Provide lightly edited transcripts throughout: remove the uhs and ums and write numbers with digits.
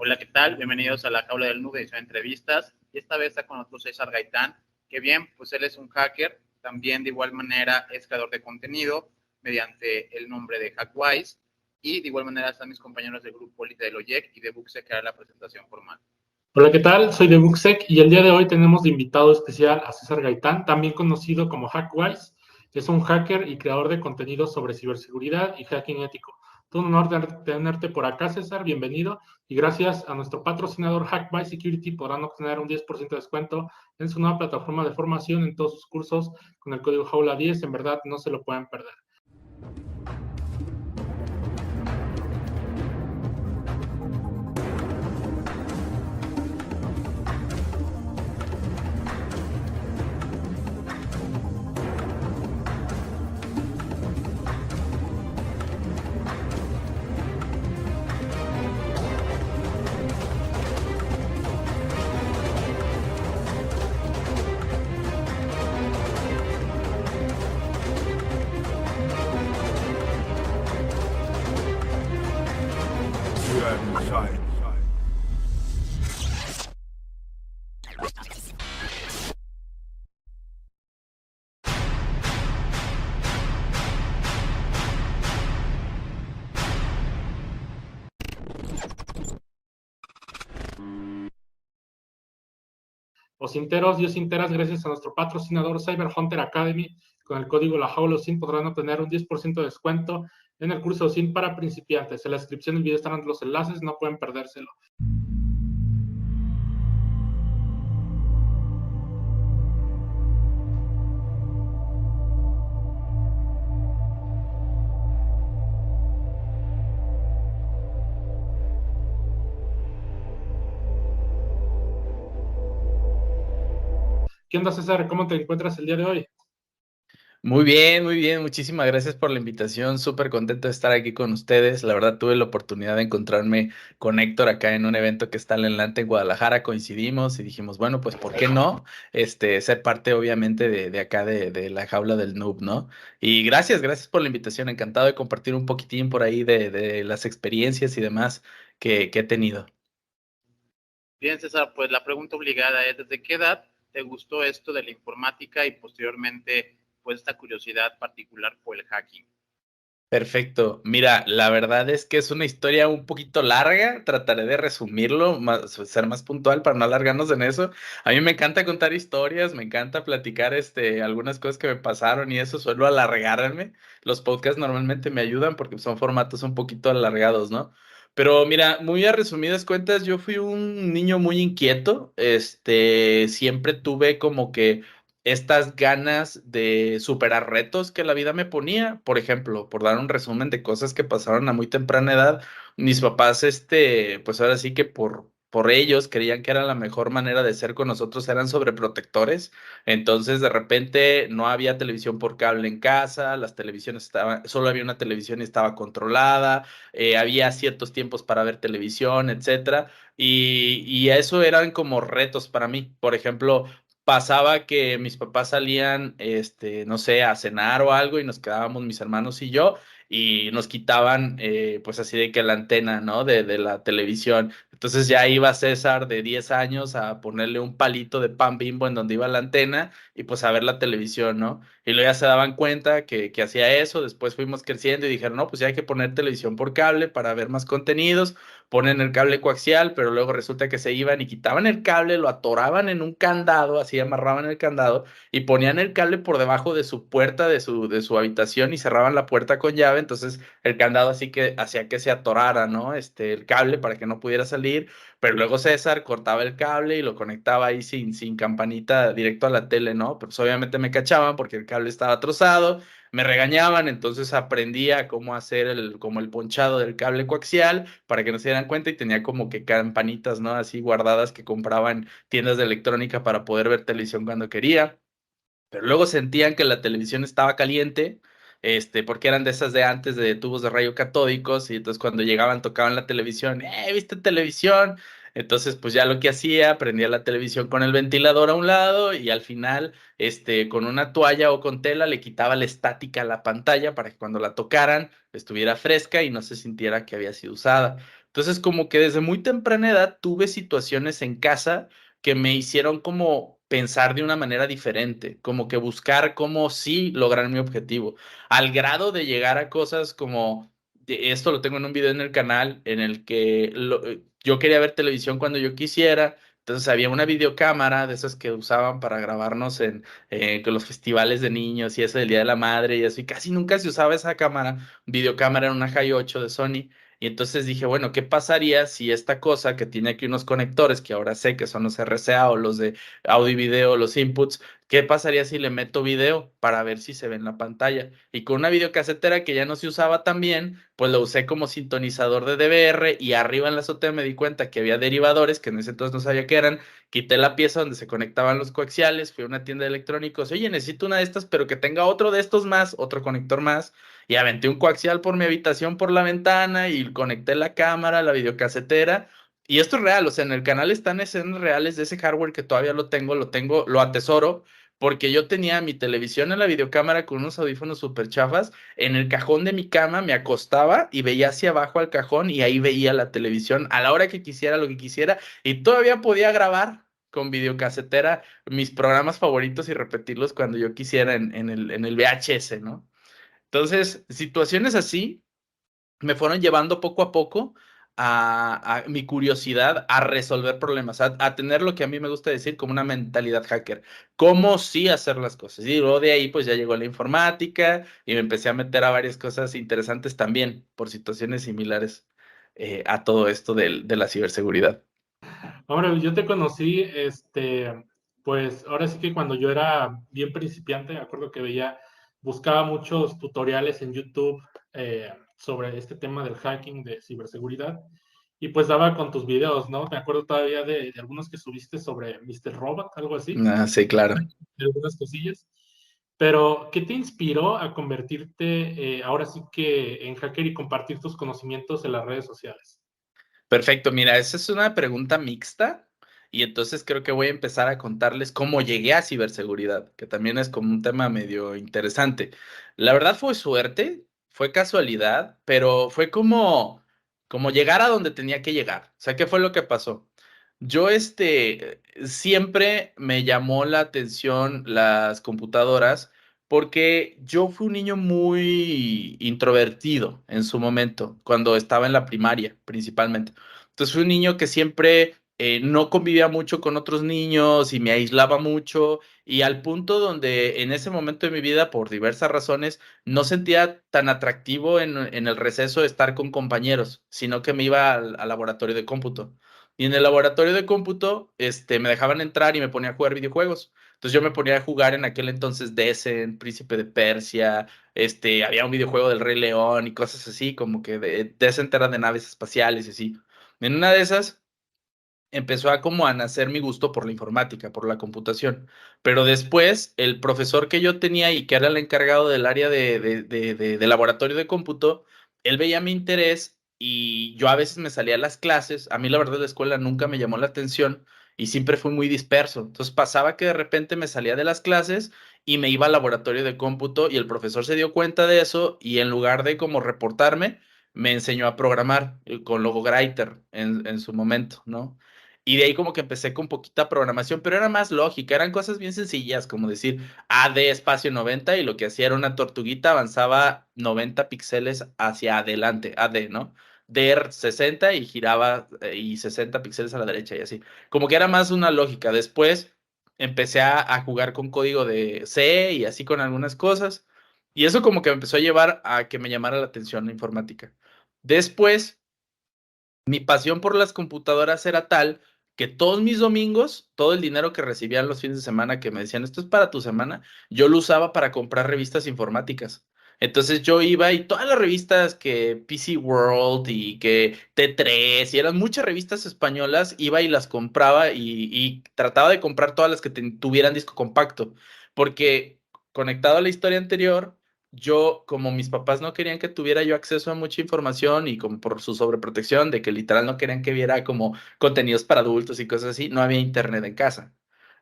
Hola, ¿qué tal? Bienvenidos a la Jaula del Noob, edición de entrevistas. Y esta vez está con nosotros César Gaitán, que bien, pues él es un hacker, también de igual manera es creador de contenido mediante el nombre de Hackwise. Y de igual manera están mis compañeros del grupo Elite del OYEC y de Buxec, que hará la presentación formal. Hola, ¿qué tal? Soy de Buxec y el día de hoy tenemos de invitado especial a César Gaitán, también conocido como Hackwise. Es un hacker y creador de contenido sobre ciberseguridad y hacking ético. Es un honor tenerte por acá, César. Bienvenido. Y gracias a nuestro patrocinador Hackwise Security podrán obtener un 10% de descuento en su nueva plataforma de formación en todos sus cursos con el código Jaula10. En verdad, no se lo pueden perder. Osinteros y osinteras, gracias a nuestro patrocinador Cyber Hunter Academy, con el código La Jaula OSINT podrán obtener un 10% de descuento en el curso OSINT para principiantes. En la descripción del video estarán los enlaces, no pueden perdérselo. ¿Qué onda, César? ¿Cómo te encuentras el día de hoy? Muy bien, muy bien. Muchísimas gracias por la invitación. Súper contento de estar aquí con ustedes. La verdad, tuve la oportunidad de encontrarme con Héctor acá en un evento que está en el Lante en Guadalajara. Coincidimos y dijimos, bueno, pues, ¿por qué no? Ser parte, obviamente, de acá de la jaula del noob, ¿no? Y gracias por la invitación. Encantado de compartir un poquitín por ahí de las experiencias y demás que he tenido. Bien, César, pues la pregunta obligada es, ¿desde qué edad te gustó esto de la informática y posteriormente, pues esta curiosidad particular por el hacking? Perfecto. Mira, la verdad es que es una historia un poquito larga. Trataré de resumirlo, ser más puntual para no alargarnos en eso. A mí me encanta contar historias, me encanta platicar algunas cosas que me pasaron y eso suelo alargarme. Los podcasts normalmente me ayudan porque son formatos un poquito alargados, ¿no? Pero mira, muy a resumidas cuentas, yo fui un niño muy inquieto. Siempre tuve como que estas ganas de superar retos que la vida me ponía. Por ejemplo, por dar un resumen de cosas que pasaron a muy temprana edad, mis papás, pues ahora sí que por ellos creían que era la mejor manera de ser con nosotros, eran sobreprotectores. Entonces, de repente, no había televisión por cable en casa, las televisiones estaban, solo había una televisión y estaba controlada, había ciertos tiempos para ver televisión, etcétera. Y eso eran como retos para mí. Por ejemplo, pasaba que mis papás salían, no sé, a cenar o algo y nos quedábamos mis hermanos y yo y nos quitaban, pues así de que la antena, ¿no? De la televisión. Entonces ya iba César de 10 años a ponerle un palito de pan Bimbo en donde iba la antena y pues a ver la televisión, ¿no? Y luego ya se daban cuenta que hacía eso, después fuimos creciendo y dijeron, no, pues ya hay que poner televisión por cable para ver más contenidos, ponen el cable coaxial, pero luego resulta que se iban y quitaban el cable, lo atoraban en un candado, así amarraban el candado y ponían el cable por debajo de su puerta de su habitación y cerraban la puerta con llave, entonces el candado así que hacía que se atorara, ¿no? El cable para que no pudiera salir, pero luego César cortaba el cable y lo conectaba ahí sin campanita directo a la tele, ¿no? Pero pues obviamente me cachaban porque el cable estaba trozado, me regañaban, entonces aprendía cómo hacer como el ponchado del cable coaxial para que no se dieran cuenta y tenía como que campanitas, ¿no? Así guardadas que compraba en tiendas de electrónica para poder ver televisión cuando quería. Pero luego sentían que la televisión estaba caliente, porque eran de esas de antes de tubos de rayo catódicos, y entonces cuando llegaban tocaban la televisión, ¿viste televisión? Entonces, pues ya lo que hacía, prendía la televisión con el ventilador a un lado y al final, con una toalla o con tela le quitaba la estática a la pantalla para que cuando la tocaran estuviera fresca y no se sintiera que había sido usada. Entonces, como que desde muy temprana edad tuve situaciones en casa que me hicieron como pensar de una manera diferente, como que buscar cómo sí lograr mi objetivo, al grado de llegar a cosas como, esto lo tengo en un video en el canal, en el que yo quería ver televisión cuando yo quisiera. Entonces había una videocámara de esas que usaban para grabarnos en con los festivales de niños y eso del Día de la Madre y eso, y casi nunca se usaba esa cámara, videocámara en una Hi8 de Sony. Y entonces dije, bueno, ¿qué pasaría si esta cosa que tiene aquí unos conectores, que ahora sé que son los RCA o los de audio y video, los inputs, qué pasaría si le meto video para ver si se ve en la pantalla? Y con una videocasetera que ya no se usaba tan bien, pues lo usé como sintonizador de DVR y arriba en la azotea me di cuenta que había derivadores, que en ese entonces no sabía qué eran, quité la pieza donde se conectaban los coaxiales, fui a una tienda de electrónicos, oye, necesito una de estas, pero que tenga otro de estos más, otro conector más y aventé un coaxial por mi habitación por la ventana y conecté la cámara, la videocasetera. Y esto es real, o sea, en el canal están escenas reales de ese hardware que todavía lo tengo, lo atesoro, porque yo tenía mi televisión en la videocámara con unos audífonos súper chafas, en el cajón de mi cama me acostaba y veía hacia abajo al cajón y ahí veía la televisión a la hora que quisiera, lo que quisiera, y todavía podía grabar con videocasetera mis programas favoritos y repetirlos cuando yo quisiera en el VHS, ¿no? Entonces, situaciones así me fueron llevando poco a poco a mi curiosidad a resolver problemas, a tener lo que a mí me gusta decir como una mentalidad hacker, cómo sí hacer las cosas. Y luego de ahí pues ya llegó la informática y me empecé a meter a varias cosas interesantes también por situaciones similares a todo esto de la ciberseguridad. Ahora, yo te conocí, pues ahora sí que cuando yo era bien principiante, me acuerdo que buscaba muchos tutoriales en YouTube sobre este tema del hacking, de ciberseguridad, y pues daba con tus videos, ¿no? Me acuerdo todavía de algunos que subiste sobre Mr. Robot, algo así, Ah, sí, claro. de algunas cosillas. Pero, ¿qué te inspiró a convertirte ahora sí que en hacker y compartir tus conocimientos en las redes sociales? Perfecto, mira, esa es una pregunta mixta y entonces creo que voy a empezar a contarles cómo llegué a ciberseguridad, que también es como un tema medio interesante. La verdad fue suerte, fue casualidad, pero fue como llegar a donde tenía que llegar. O sea, ¿qué fue lo que pasó? Yo, siempre me llamó la atención las computadoras porque yo fui un niño muy introvertido en su momento, cuando estaba en la primaria, principalmente. Entonces fui un niño que siempre no convivía mucho con otros niños y me aislaba mucho y al punto donde en ese momento de mi vida, por diversas razones, no sentía tan atractivo en el receso estar con compañeros, sino que me iba al laboratorio de cómputo. Y en el laboratorio de cómputo, me dejaban entrar y me ponía a jugar videojuegos. Entonces yo me ponía a jugar en aquel entonces Descent, Príncipe de Persia, había un videojuego del Rey León y cosas así, como que Descent era de naves espaciales y así. En una de esas empezó a como a nacer mi gusto por la informática, por la computación. Pero después, el profesor que yo tenía y que era el encargado del área de laboratorio de cómputo, él veía mi interés y yo a veces me salía a las clases. A mí la verdad la escuela nunca me llamó la atención y siempre fui muy disperso. Entonces pasaba que de repente me salía de las clases y me iba al laboratorio de cómputo y el profesor se dio cuenta de eso y en lugar de como reportarme, me enseñó a programar con Logowriter en su momento, ¿no? Y de ahí como que empecé con poquita programación, pero era más lógica, eran cosas bien sencillas, como decir AD espacio 90 y lo que hacía era una tortuguita avanzaba 90 píxeles hacia adelante, AD, ¿no? DR 60 y giraba y 60 píxeles a la derecha y así. Como que era más una lógica. Después empecé a jugar con código de C y así con algunas cosas. Y eso como que me empezó a llevar a que me llamara la atención la informática. Después mi pasión por las computadoras era tal que todos mis domingos, todo el dinero que recibían los fines de semana que me decían, esto es para tu semana, yo lo usaba para comprar revistas informáticas. Entonces yo iba y todas las revistas que PC World y que T3 y eran muchas revistas españolas, iba y las compraba y trataba de comprar todas las que tuvieran disco compacto, porque conectado a la historia anterior, yo, como mis papás no querían que tuviera yo acceso a mucha información y como por su sobreprotección, de que literal no querían que viera como contenidos para adultos y cosas así, no había internet en casa,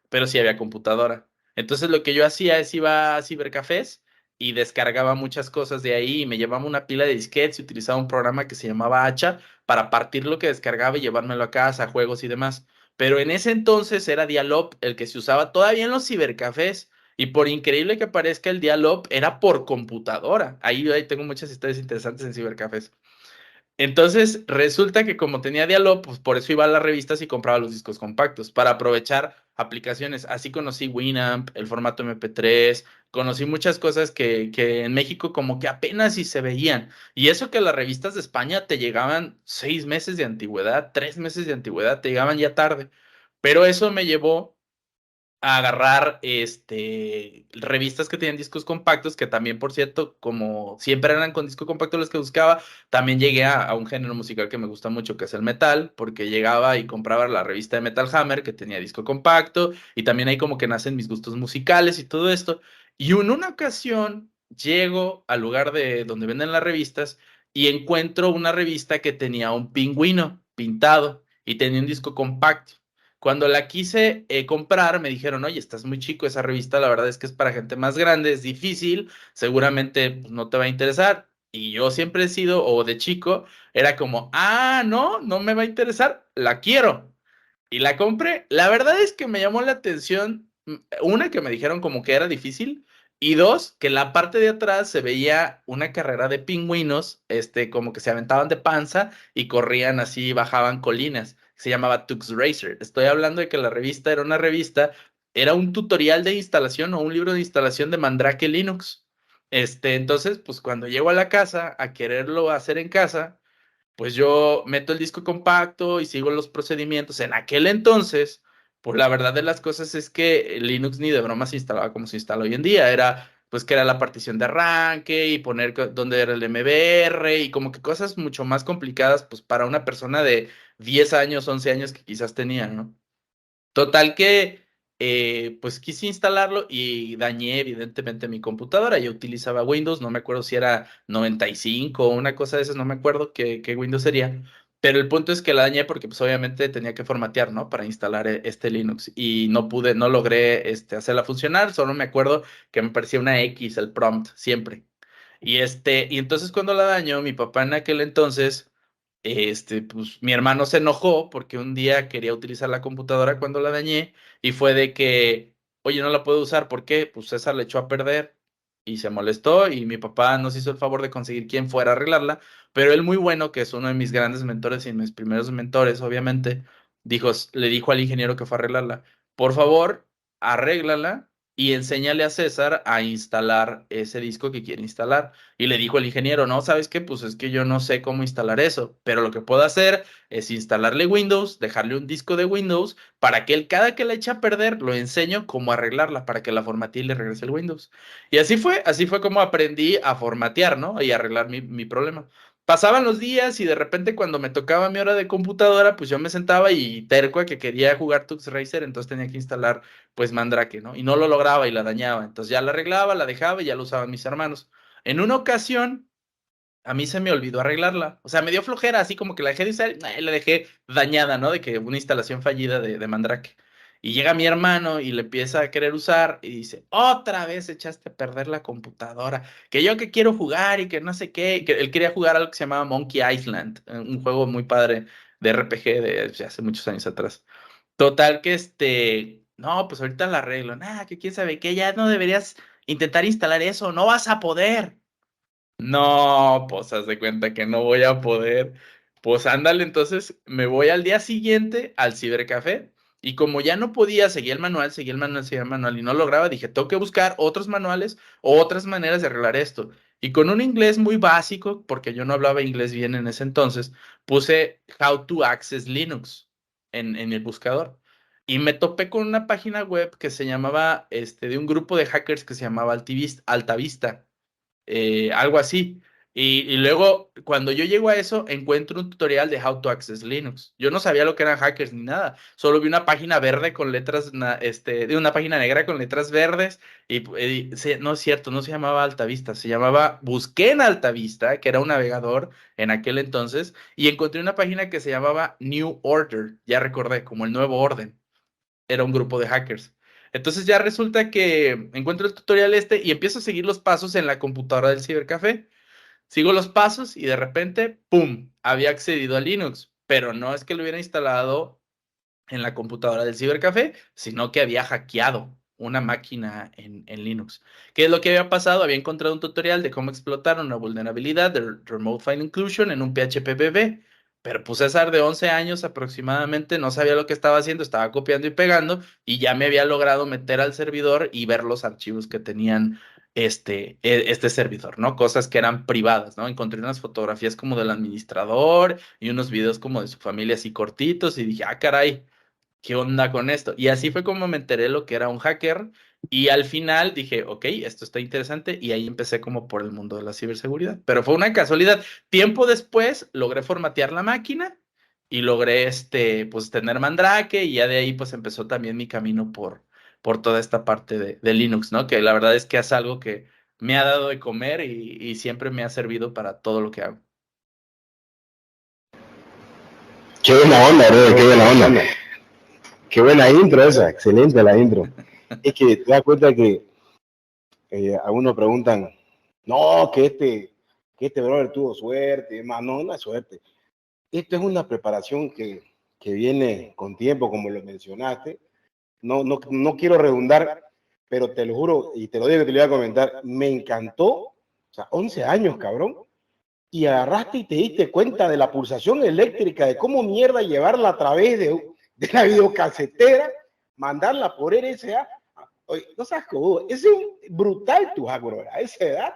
pero sí había computadora. Entonces lo que yo hacía es iba a cibercafés y descargaba muchas cosas de ahí y me llevaba una pila de disquetes y utilizaba un programa que se llamaba Hacha para partir lo que descargaba y llevármelo a casa, juegos y demás. Pero en ese entonces era Dial-Up el que se usaba todavía en los cibercafés. Y por increíble que parezca, el Dial-Up era por computadora. Ahí tengo muchas historias interesantes en cibercafés. Entonces, resulta que como tenía Dialog, pues por eso iba a las revistas y compraba los discos compactos, para aprovechar aplicaciones. Así conocí Winamp, el formato MP3, conocí muchas cosas que en México como que apenas si se veían. Y eso que las revistas de España te llegaban 6 meses de antigüedad, 3 meses de antigüedad, te llegaban ya tarde. Pero eso me llevó a agarrar revistas que tenían discos compactos, que también, por cierto, como siempre eran con disco compacto los que buscaba, también llegué a un género musical que me gusta mucho, que es el metal, porque llegaba y compraba la revista de Metal Hammer, que tenía disco compacto, y también ahí como que nacen mis gustos musicales y todo esto. Y en una ocasión llego al lugar de donde venden las revistas y encuentro una revista que tenía un pingüino pintado y tenía un disco compacto. Cuando la quise comprar, me dijeron, oye, estás muy chico, esa revista la verdad es que es para gente más grande, es difícil, seguramente pues, no te va a interesar. Y yo siempre he sido, o de chico, era como, no, no me va a interesar, la quiero. Y la compré. La verdad es que me llamó la atención, una, que me dijeron como que era difícil, y dos, que en la parte de atrás se veía una carrera de pingüinos, como que se aventaban de panza y corrían así, bajaban colinas. Se llamaba Tux Racer. Estoy hablando de que la revista era una revista, era un tutorial de instalación o un libro de instalación de Mandrake Linux. Entonces, pues cuando llego a la casa a quererlo hacer en casa, pues yo meto el disco compacto y sigo los procedimientos. En aquel entonces, pues la verdad de las cosas es que Linux ni de broma se instalaba como se instala hoy en día. Era, pues que era la partición de arranque y poner dónde era el MBR y como que cosas mucho más complicadas, pues para una persona de 10 años, 11 años que quizás tenía, ¿no? Total que, pues quise instalarlo y dañé evidentemente mi computadora. Yo utilizaba Windows, no me acuerdo si era 95 o una cosa de esas, no me acuerdo qué Windows sería. Pero el punto es que la dañé porque pues obviamente tenía que formatear, ¿no? Para instalar este Linux y no pude, no logré hacerla funcionar. Solo me acuerdo que me parecía una X el prompt siempre. Y entonces cuando la dañó, mi papá en aquel entonces, pues mi hermano se enojó porque un día quería utilizar la computadora cuando la dañé y fue de que, oye, no la puedo usar, ¿por qué? Pues César le echó a perder y se molestó y mi papá nos hizo el favor de conseguir quien fuera a arreglarla, pero él muy bueno, que es uno de mis grandes mentores y mis primeros mentores, obviamente, le dijo al ingeniero que fue a arreglarla, por favor, arréglala y enséñale a César a instalar ese disco que quiere instalar. Y le dijo el ingeniero, no, ¿sabes qué? Pues es que yo no sé cómo instalar eso, pero lo que puedo hacer es instalarle Windows, dejarle un disco de Windows, para que él cada que la eche a perder, lo enseño cómo arreglarla, para que la formatee y le regrese el Windows. Y así fue como aprendí a formatear, ¿no? Y arreglar mi problema. Pasaban los días y de repente cuando me tocaba mi hora de computadora, pues yo me sentaba y terco a que quería jugar Tux Racer, entonces tenía que instalar pues Mandrake, ¿no? Y no lo lograba y la dañaba. Entonces ya la arreglaba, la dejaba y ya lo usaban mis hermanos. En una ocasión, a mí se me olvidó arreglarla. O sea, me dio flojera, así como que la dejé de usar, y la dejé dañada, ¿no? De que una instalación fallida de Mandrake. Y llega mi hermano y le empieza a querer usar y dice, otra vez echaste a perder la computadora, que yo que quiero jugar y que no sé qué. Y que él quería jugar algo que se llamaba Monkey Island, un juego muy padre de RPG de hace muchos años atrás. Total que no, pues ahorita la arreglo. Nada, que quién sabe qué, ya no deberías intentar instalar eso, no vas a poder. No, pues haz de cuenta que no voy a poder. Pues ándale, entonces me voy al día siguiente al cibercafé y como ya no podía, seguía el manual, seguía el manual y no lograba, dije, tengo que buscar otros manuales o otras maneras de arreglar esto. Y con un inglés muy básico, porque yo no hablaba inglés bien en ese entonces, puse How to Access Linux en el buscador. Y me topé con una página web que se llamaba, de un grupo de hackers que se llamaba Altavista, algo así. Y luego, cuando yo llego a eso, encuentro un tutorial de How to Access Linux. Yo no sabía lo que eran hackers ni nada. Solo vi una página verde con letras, de una página negra con letras verdes. No es cierto, no se llamaba Altavista, se llamaba, busqué en Altavista, que era un navegador en aquel entonces, y encontré una página que se llamaba New Order. Ya recordé, como el nuevo orden, era un grupo de hackers. Entonces ya resulta que encuentro el tutorial y empiezo a seguir los pasos en la computadora del cibercafé. Sigo los pasos y de repente, ¡pum!, había accedido a Linux, pero no es que lo hubiera instalado en la computadora del cibercafé, sino que había hackeado una máquina en Linux. ¿Qué es lo que había pasado? Había encontrado un tutorial de cómo explotar una vulnerabilidad de Remote File Inclusion en un PHP pero pues César de 11 años aproximadamente no sabía lo que estaba haciendo, estaba copiando y pegando y ya me había logrado meter al servidor y ver los archivos que tenían este servidor, ¿no? Cosas que eran privadas, ¿no? Encontré unas fotografías como del administrador y unos videos como de su familia así cortitos y dije, ah, caray, ¿qué onda con esto? Y así fue como me enteré lo que era un hacker y al final dije, ok, esto está interesante y ahí empecé como por el mundo de la ciberseguridad. Pero fue una casualidad. Tiempo después logré formatear la máquina y logré pues tener Mandrake y ya de ahí pues empezó también mi camino por toda esta parte de Linux, ¿no? Que la verdad es que es algo que me ha dado de comer y siempre me ha servido para todo lo que hago. Qué buena onda, bro, qué buena onda. Qué buena intro esa, excelente la intro. Es que te das cuenta que algunos preguntan, no, que este brother tuvo suerte, más no, no es suerte. Esto es una preparación que viene con tiempo, como lo mencionaste. No quiero redundar, pero te lo juro, y te lo digo que te lo voy a comentar, me encantó, o sea, 11 años, cabrón, y agarraste y te diste cuenta de la pulsación eléctrica, de cómo mierda llevarla a través de la videocasetera, mandarla por RSA. Oye, no seas cojudo, ese es brutal tu hack, bro, a esa edad,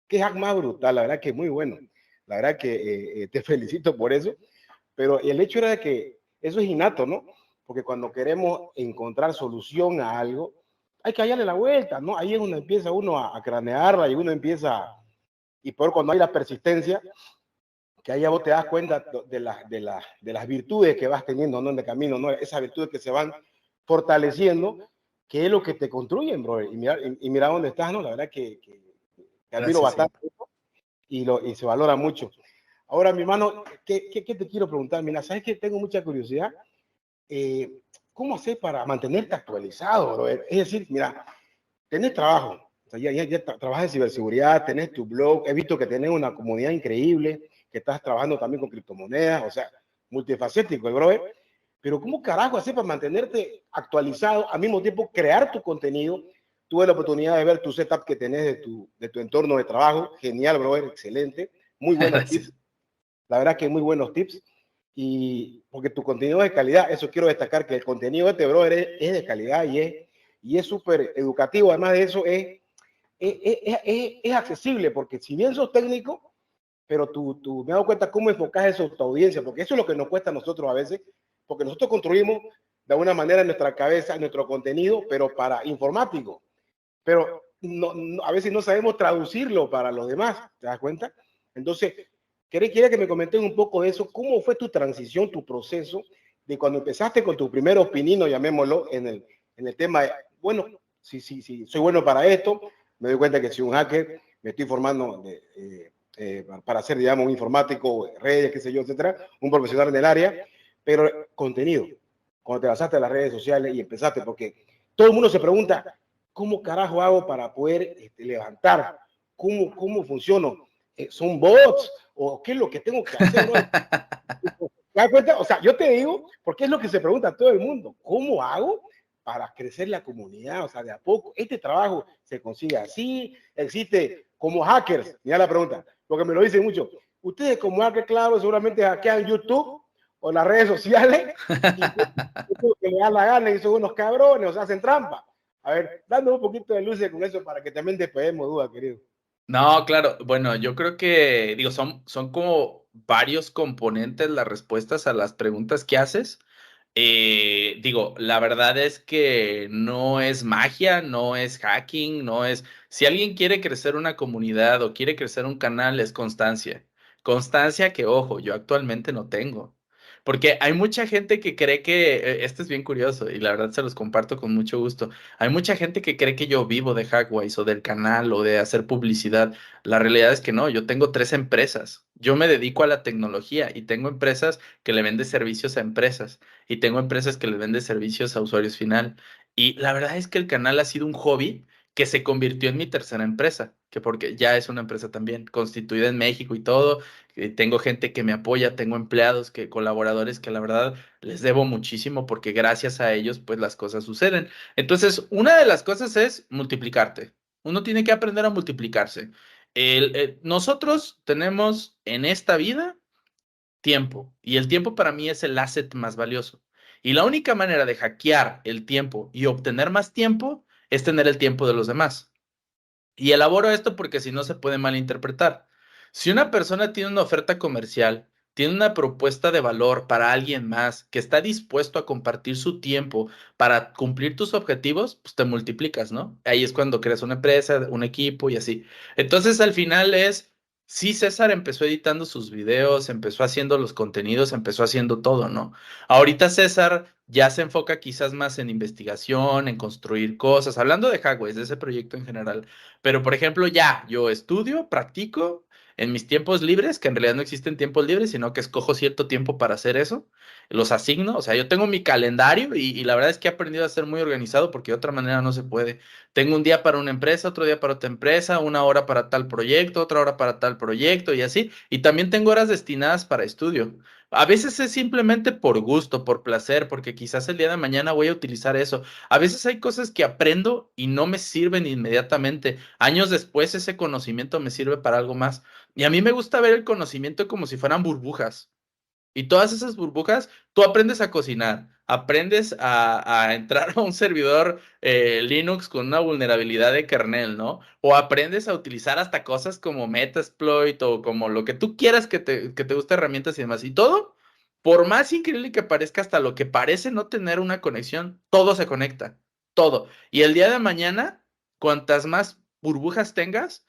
qué hack más brutal, la verdad que muy bueno. La verdad que te felicito por eso, pero el hecho era que eso es innato, ¿no? Porque cuando queremos encontrar solución a algo, hay que hallarle la vuelta, ¿no? Ahí es donde empieza uno a cranearla y uno empieza, y peor cuando hay la persistencia, que ahí ya vos te das cuenta de las virtudes que vas teniendo, ¿no? En el camino, ¿no? Esas virtudes que se van fortaleciendo, que es lo que te construyen, bro. Y mira dónde estás, ¿no? La verdad que te admiro bastante y se valora mucho. Ahora, mi hermano, ¿qué te quiero preguntar? Mira, ¿sabes que tengo mucha curiosidad? ¿Cómo hacer para mantenerte actualizado, bro? Es decir, mira, tenés trabajo, o sea, ya trabajas en ciberseguridad, tenés tu blog, he visto que tenés una comunidad increíble, que estás trabajando también con criptomonedas, o sea, multifacético, brother. Pero ¿cómo carajo hacer para mantenerte actualizado, al mismo tiempo crear tu contenido? Tuve la oportunidad de ver tu setup que tenés de tu entorno de trabajo, genial, brother, excelente, muy buenos tips, la verdad que muy buenos tips, y porque tu contenido es de calidad, eso quiero destacar, que el contenido de este brother es de calidad y es súper educativo, además de eso es accesible, porque si bien sos técnico, pero tú me he dado cuenta cómo enfocas eso a tu audiencia, porque eso es lo que nos cuesta a nosotros a veces, porque nosotros construimos de alguna manera en nuestra cabeza nuestro contenido, pero para informático, pero a veces no sabemos traducirlo para los demás, ¿te das cuenta? Entonces, quería que me comentes un poco de eso, cómo fue tu transición, tu proceso, de cuando empezaste con tu primer opinino, llamémoslo, en el tema de, bueno, sí, soy bueno para esto, me doy cuenta que soy un hacker, me estoy formando para ser, digamos, un informático, redes, qué sé yo, etcétera, un profesional en el área, pero contenido, cuando te basaste en las redes sociales y empezaste, porque todo el mundo se pregunta, ¿cómo carajo hago para poder levantar? ¿Cómo funciono? ¿Son bots? ¿O qué es lo que tengo que hacer? ¿No? ¿Te das cuenta? O sea, yo te digo, porque es lo que se pregunta todo el mundo, ¿cómo hago para crecer la comunidad? O sea, de a poco, este trabajo se consigue así, existe como hackers, mira la pregunta, porque me lo dicen mucho, ustedes como hackers, claro, seguramente hackean YouTube o las redes sociales, y que le dan la gana y son unos cabrones, o sea, hacen trampa. A ver, dando un poquito de luces con eso para que también despedemos dudas, querido. No, claro, bueno, yo creo que, digo, son como varios componentes las respuestas a las preguntas que haces. Digo, la verdad es que no es magia, no es hacking, no es... Si alguien quiere crecer una comunidad o quiere crecer un canal, es constancia. Constancia que, ojo, yo actualmente no tengo. Porque hay mucha gente que cree que, esto es bien curioso y la verdad se los comparto con mucho gusto, hay mucha gente que cree que yo vivo de Hackways o del canal o de hacer publicidad. La realidad es que no, yo tengo 3 empresas. Yo me dedico a la tecnología y tengo empresas que le venden servicios a empresas y tengo empresas que le venden servicios a usuarios final. Y la verdad es que el canal ha sido un hobby que se convirtió en mi tercera empresa, que porque ya es una empresa también constituida en México y todo, tengo gente que me apoya, tengo empleados, colaboradores que la verdad les debo muchísimo porque gracias a ellos pues las cosas suceden. Entonces, una de las cosas es multiplicarte. Uno tiene que aprender a multiplicarse. Nosotros tenemos en esta vida tiempo y el tiempo para mí es el asset más valioso. Y la única manera de hackear el tiempo y obtener más tiempo es tener el tiempo de los demás. Y elaboro esto porque si no se puede malinterpretar. Si una persona tiene una oferta comercial, tiene una propuesta de valor para alguien más que está dispuesto a compartir su tiempo para cumplir tus objetivos, pues te multiplicas, ¿no? Ahí es cuando creas una empresa, un equipo y así. Entonces al final sí, César empezó editando sus videos, empezó haciendo los contenidos, empezó haciendo todo, ¿no? Ahorita César ya se enfoca quizás más en investigación, en construir cosas, hablando de Hackways, de ese proyecto en general. Pero, por ejemplo, yo estudio, practico en mis tiempos libres, que en realidad no existen tiempos libres, sino que escojo cierto tiempo para hacer eso, los asigno, o sea, yo tengo mi calendario y la verdad es que he aprendido a ser muy organizado porque de otra manera no se puede. Tengo un día para una empresa, otro día para otra empresa, una hora para tal proyecto, otra hora para tal proyecto y así, y también tengo horas destinadas para estudio. A veces es simplemente por gusto, por placer, porque quizás el día de mañana voy a utilizar eso. A veces hay cosas que aprendo y no me sirven inmediatamente. Años después ese conocimiento me sirve para algo más. Y a mí me gusta ver el conocimiento como si fueran burbujas. Y todas esas burbujas, tú aprendes a cocinar, aprendes a entrar a un servidor Linux con una vulnerabilidad de kernel, ¿no? O aprendes a utilizar hasta cosas como Metasploit o como lo que tú quieras que te guste herramientas y demás. Y todo, por más increíble que parezca, hasta lo que parece no tener una conexión, todo se conecta, todo. Y el día de mañana, cuantas más burbujas tengas,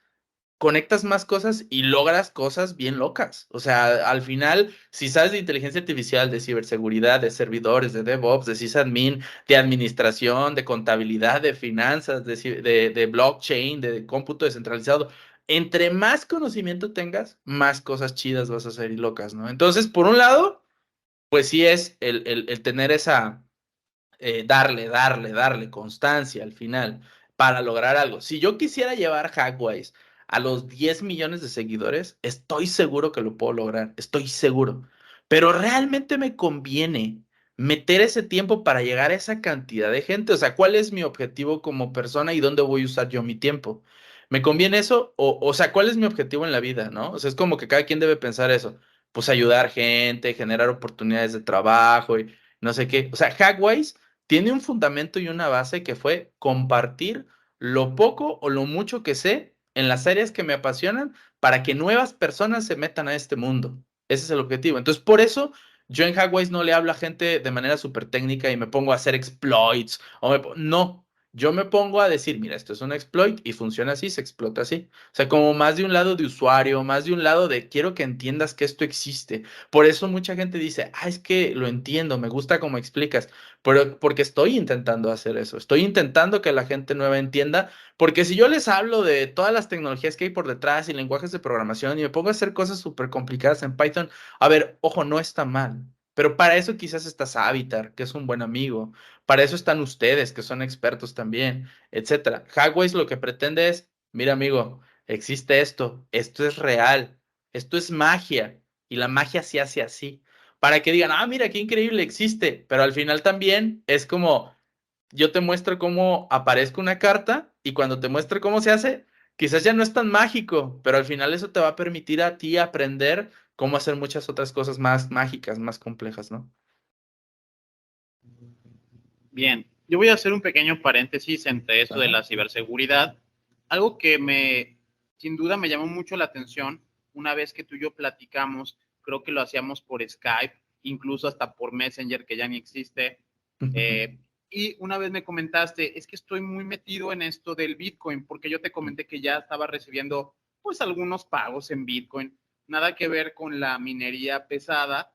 conectas más cosas y logras cosas bien locas. O sea, al final, si sabes de inteligencia artificial, de ciberseguridad, de servidores, de DevOps, de sysadmin, de administración, de contabilidad, de finanzas, de blockchain, de cómputo descentralizado, entre más conocimiento tengas, más cosas chidas vas a hacer y locas, ¿no? Entonces, por un lado, pues sí es el tener esa darle constancia al final para lograr algo. Si yo quisiera llevar Hackways a los 10 millones de seguidores, estoy seguro que lo puedo lograr, estoy seguro. Pero realmente me conviene meter ese tiempo para llegar a esa cantidad de gente. O sea, ¿cuál es mi objetivo como persona y dónde voy a usar yo mi tiempo? ¿Me conviene eso? O sea, ¿cuál es mi objetivo en la vida, no? O sea, es como que cada quien debe pensar eso. Pues ayudar gente, generar oportunidades de trabajo y no sé qué. O sea, Hackways tiene un fundamento y una base que fue compartir lo poco o lo mucho que sé en las áreas que me apasionan para que nuevas personas se metan a este mundo. Ese es el objetivo. Entonces, por eso yo en Hackways no le hablo a gente de manera súper técnica y me pongo a hacer exploits. No, yo me pongo a decir, mira, esto es un exploit y funciona así, se explota así. O sea, como más de un lado de usuario, más de un lado de quiero que entiendas que esto existe. Por eso mucha gente dice, es que lo entiendo, me gusta cómo explicas. Pero porque estoy intentando hacer eso, estoy intentando que la gente nueva entienda, porque si yo les hablo de todas las tecnologías que hay por detrás y lenguajes de programación y me pongo a hacer cosas súper complicadas en Python, a ver, ojo, no está mal, pero para eso quizás está Savitar, que es un buen amigo, para eso están ustedes, que son expertos también, etcétera. Hackways lo que pretende es, mira amigo, existe esto es real, esto es magia, y la magia se hace así para que digan, mira, qué increíble existe, pero al final también es como, yo te muestro cómo aparezca una carta y cuando te muestre cómo se hace, quizás ya no es tan mágico, pero al final eso te va a permitir a ti aprender cómo hacer muchas otras cosas más mágicas, más complejas, ¿no? Bien, yo voy a hacer un pequeño paréntesis entre esto de Ajá. la ciberseguridad. Algo que sin duda me llamó mucho la atención una vez que tú y yo platicamos, creo que lo hacíamos por Skype, incluso hasta por Messenger, que ya ni existe. Y una vez me comentaste, es que estoy muy metido en esto del Bitcoin, porque yo te comenté que ya estaba recibiendo pues algunos pagos en Bitcoin, nada que ver con la minería pesada,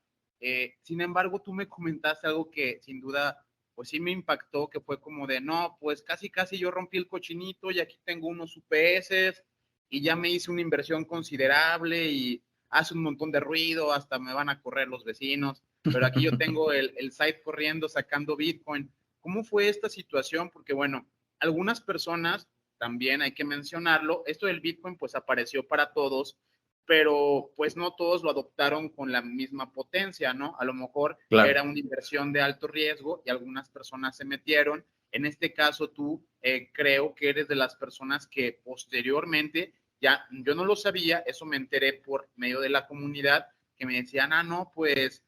Sin embargo, tú me comentaste algo que sin duda, pues sí me impactó, que fue como de, no, pues casi yo rompí el cochinito y aquí tengo unos UPS y ya me hice una inversión considerable y hace un montón de ruido, hasta me van a correr los vecinos, pero aquí yo tengo el site corriendo, sacando Bitcoin. ¿Cómo fue esta situación? Porque bueno, algunas personas, también hay que mencionarlo, esto del Bitcoin pues apareció para todos, pero pues no todos lo adoptaron con la misma potencia, ¿no? A lo mejor Claro. era una inversión de alto riesgo y algunas personas se metieron. En este caso, tú creo que eres de las personas que posteriormente, ya yo no lo sabía, eso me enteré por medio de la comunidad, que me decían, no, pues,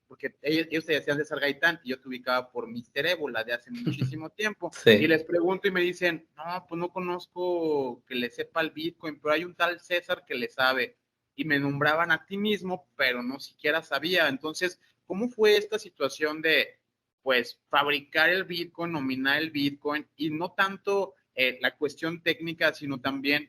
porque ellos te decían César Gaitán y yo te ubicaba por Mister Ébola de hace muchísimo tiempo. Sí. Y les pregunto y me dicen, no, pues no conozco que le sepa el Bitcoin, pero hay un tal César que le sabe. Y me nombraban a ti mismo, pero no siquiera sabía. Entonces, ¿cómo fue esta situación de, pues, fabricar el Bitcoin, nominar el Bitcoin y no tanto la cuestión técnica, sino también,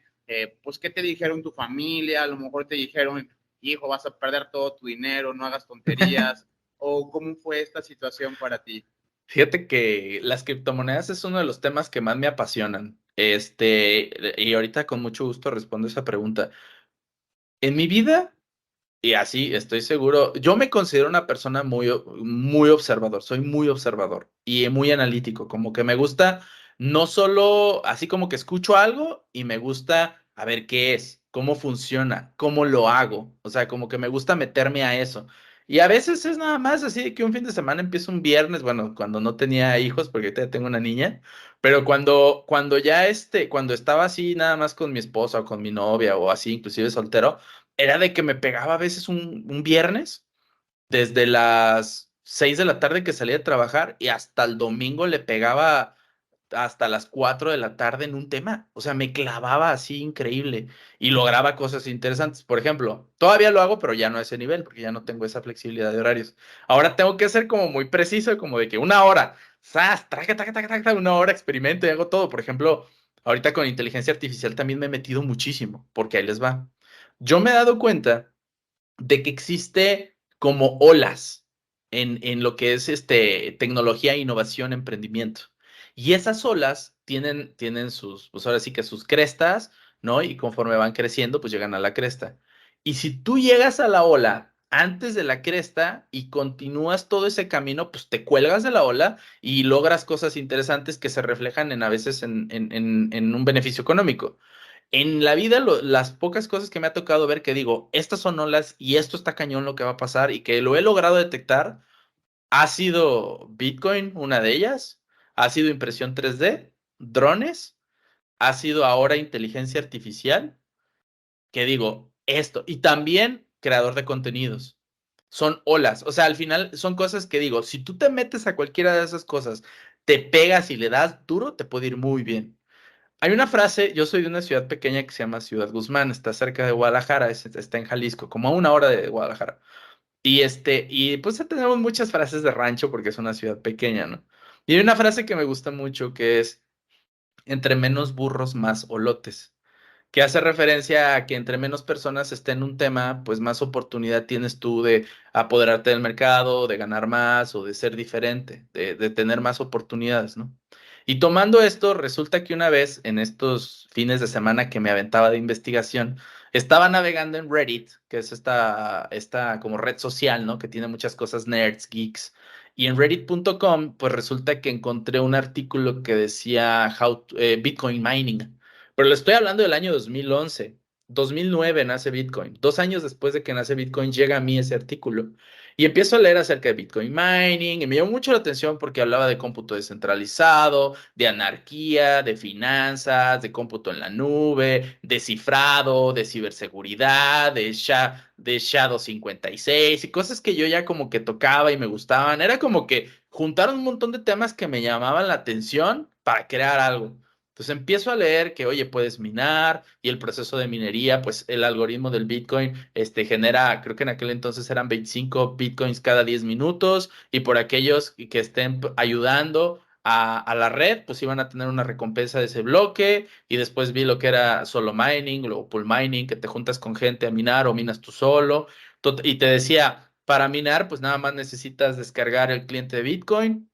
pues, ¿qué te dijeron tu familia? A lo mejor te dijeron, hijo, vas a perder todo tu dinero, no hagas tonterías. ¿O cómo fue esta situación para ti? Fíjate que las criptomonedas es uno de los temas que más me apasionan. Y ahorita con mucho gusto respondo esa pregunta. En mi vida, y así estoy seguro, yo me considero una persona muy observador, soy muy observador y muy analítico, como que me gusta no solo así como que escucho algo y me gusta a ver qué es, cómo funciona, cómo lo hago, o sea, como que me gusta meterme a eso. Y a veces es nada más así de que un fin de semana empiezo un viernes, bueno, cuando no tenía hijos, porque ahorita ya tengo una niña, pero cuando ya cuando estaba así nada más con mi esposa o con mi novia o así, inclusive soltero, era de que me pegaba a veces un viernes, desde las 6 de la tarde que salía de trabajar y hasta el domingo le pegaba hasta las 4 de la tarde en un tema. O sea, me clavaba así increíble y lograba cosas interesantes. Por ejemplo, todavía lo hago, pero ya no a ese nivel, porque ya no tengo esa flexibilidad de horarios. Ahora tengo que ser como muy preciso, como de que una hora, ¡zas! Traca, taca, taca, taca, una hora experimento y hago todo. Por ejemplo, ahorita con inteligencia artificial también me he metido muchísimo, porque ahí les va. Yo me he dado cuenta de que existe como olas en lo que es tecnología, innovación, emprendimiento. Y esas olas tienen sus, pues ahora sí que sus crestas, ¿no? Y conforme van creciendo, pues llegan a la cresta. Y si tú llegas a la ola antes de la cresta y continúas todo ese camino, pues te cuelgas de la ola y logras cosas interesantes que se reflejan a veces en un beneficio económico. En la vida, las pocas cosas que me ha tocado ver que digo, estas son olas y esto está cañón lo que va a pasar y que lo he logrado detectar, ha sido Bitcoin, una de ellas, ha sido impresión 3D, drones, ha sido ahora inteligencia artificial, que digo, esto, y también creador de contenidos. Son olas, o sea, al final son cosas que digo, si tú te metes a cualquiera de esas cosas, te pegas y le das duro, te puede ir muy bien. Hay una frase, yo soy de una ciudad pequeña que se llama Ciudad Guzmán, está cerca de Guadalajara, está en Jalisco, como a una hora de Guadalajara. Y pues tenemos muchas frases de rancho porque es una ciudad pequeña, ¿no? Y hay una frase que me gusta mucho que es, entre menos burros, más olotes, que hace referencia a que entre menos personas estén en un tema, pues más oportunidad tienes tú de apoderarte del mercado, de ganar más o de ser diferente, de tener más oportunidades, ¿no? Y tomando esto, resulta que una vez en estos fines de semana que me aventaba de investigación, estaba navegando en Reddit, que es esta como red social, ¿no? Que tiene muchas cosas nerds, geeks. Y en reddit.com, pues resulta que encontré un artículo que decía Bitcoin mining. Pero le estoy hablando del año 2011. 2009 nace Bitcoin. 2 años después de que nace Bitcoin llega a mí ese artículo. Y empiezo a leer acerca de Bitcoin mining y me llamó mucho la atención porque hablaba de cómputo descentralizado, de anarquía, de finanzas, de cómputo en la nube, de cifrado, de ciberseguridad, de Shadow 56 y cosas que yo ya como que tocaba y me gustaban. Era como que juntaron un montón de temas que me llamaban la atención para crear algo. Entonces empiezo a leer que, oye, puedes minar y el proceso de minería, pues el algoritmo del Bitcoin genera, creo que en aquel entonces eran 25 Bitcoins cada 10 minutos y por aquellos que estén ayudando a la red, pues iban a tener una recompensa de ese bloque y después vi lo que era solo mining o pool mining, que te juntas con gente a minar o minas tú solo y te decía, Para minar, pues nada más necesitas descargar el cliente de Bitcoin,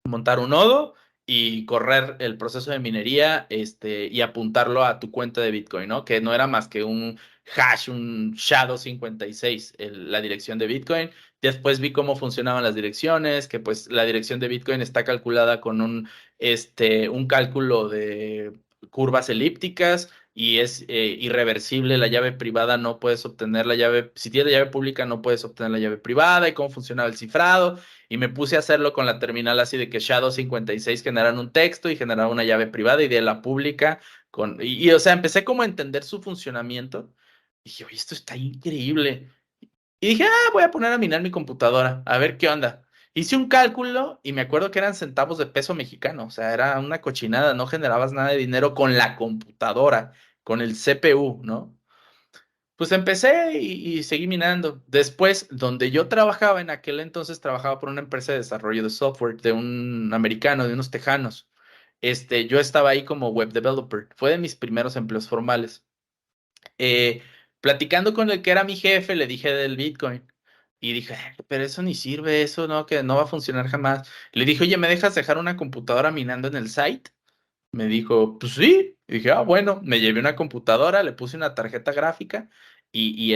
montar un nodo y correr el proceso de minería y apuntarlo a tu cuenta de Bitcoin, ¿no? Que no era más que un hash, un SHA-256, la dirección de Bitcoin. Después vi cómo funcionaban las direcciones, que pues la dirección de Bitcoin está calculada con un cálculo de curvas elípticas y es irreversible. La llave privada no puedes obtener la llave, si tienes la llave pública no puedes obtener la llave privada, y cómo funcionaba el cifrado. Y me puse a hacerlo con la terminal así de que SHA-256 generaran un texto y generaba una llave privada y de la pública. O sea, empecé como a entender su funcionamiento. Y dije, oye, esto está increíble. Y dije, voy a poner a minar mi computadora, a ver qué onda. Hice un cálculo y me acuerdo que eran centavos de peso mexicano. O sea, era una cochinada, no generabas nada de dinero con la computadora, con el CPU, ¿no? Pues empecé y seguí minando. Después, donde yo trabajaba en aquel entonces, trabajaba por una empresa de desarrollo de software de un americano, de unos tejanos. Yo estaba ahí como web developer. Fue de mis primeros empleos formales. Eh, Platicando con el que era mi jefe, le dije del Bitcoin. Y dije, pero eso ni sirve, eso no, que no va a funcionar jamás. Le dije, oye, ¿me dejas dejar una computadora minando en el site? Me dijo, pues sí. Y dije, bueno, me llevé una computadora, le puse una tarjeta gráfica y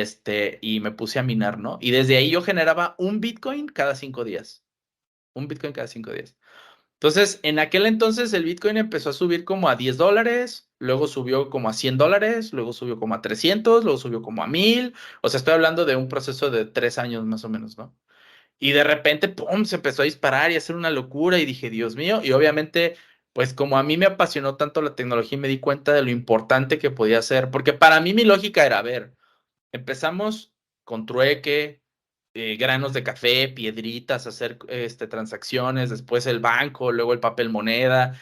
me puse a minar, ¿no? Y desde ahí yo generaba un Bitcoin cada 5 días. Un Bitcoin cada 5 días. Entonces, en aquel entonces el Bitcoin empezó a subir como a $10, luego subió como a $100, luego subió como a 300, luego subió como a 1000. O sea, estoy hablando de un proceso de 3 años más o menos, ¿no? Y de repente, ¡pum!, se empezó a disparar y a hacer una locura y dije, Dios mío, y obviamente, pues como a mí me apasionó tanto la tecnología y me di cuenta de lo importante que podía ser, porque para mí mi lógica era, a ver, empezamos con trueque, granos de café, piedritas, hacer transacciones, después el banco, luego el papel moneda,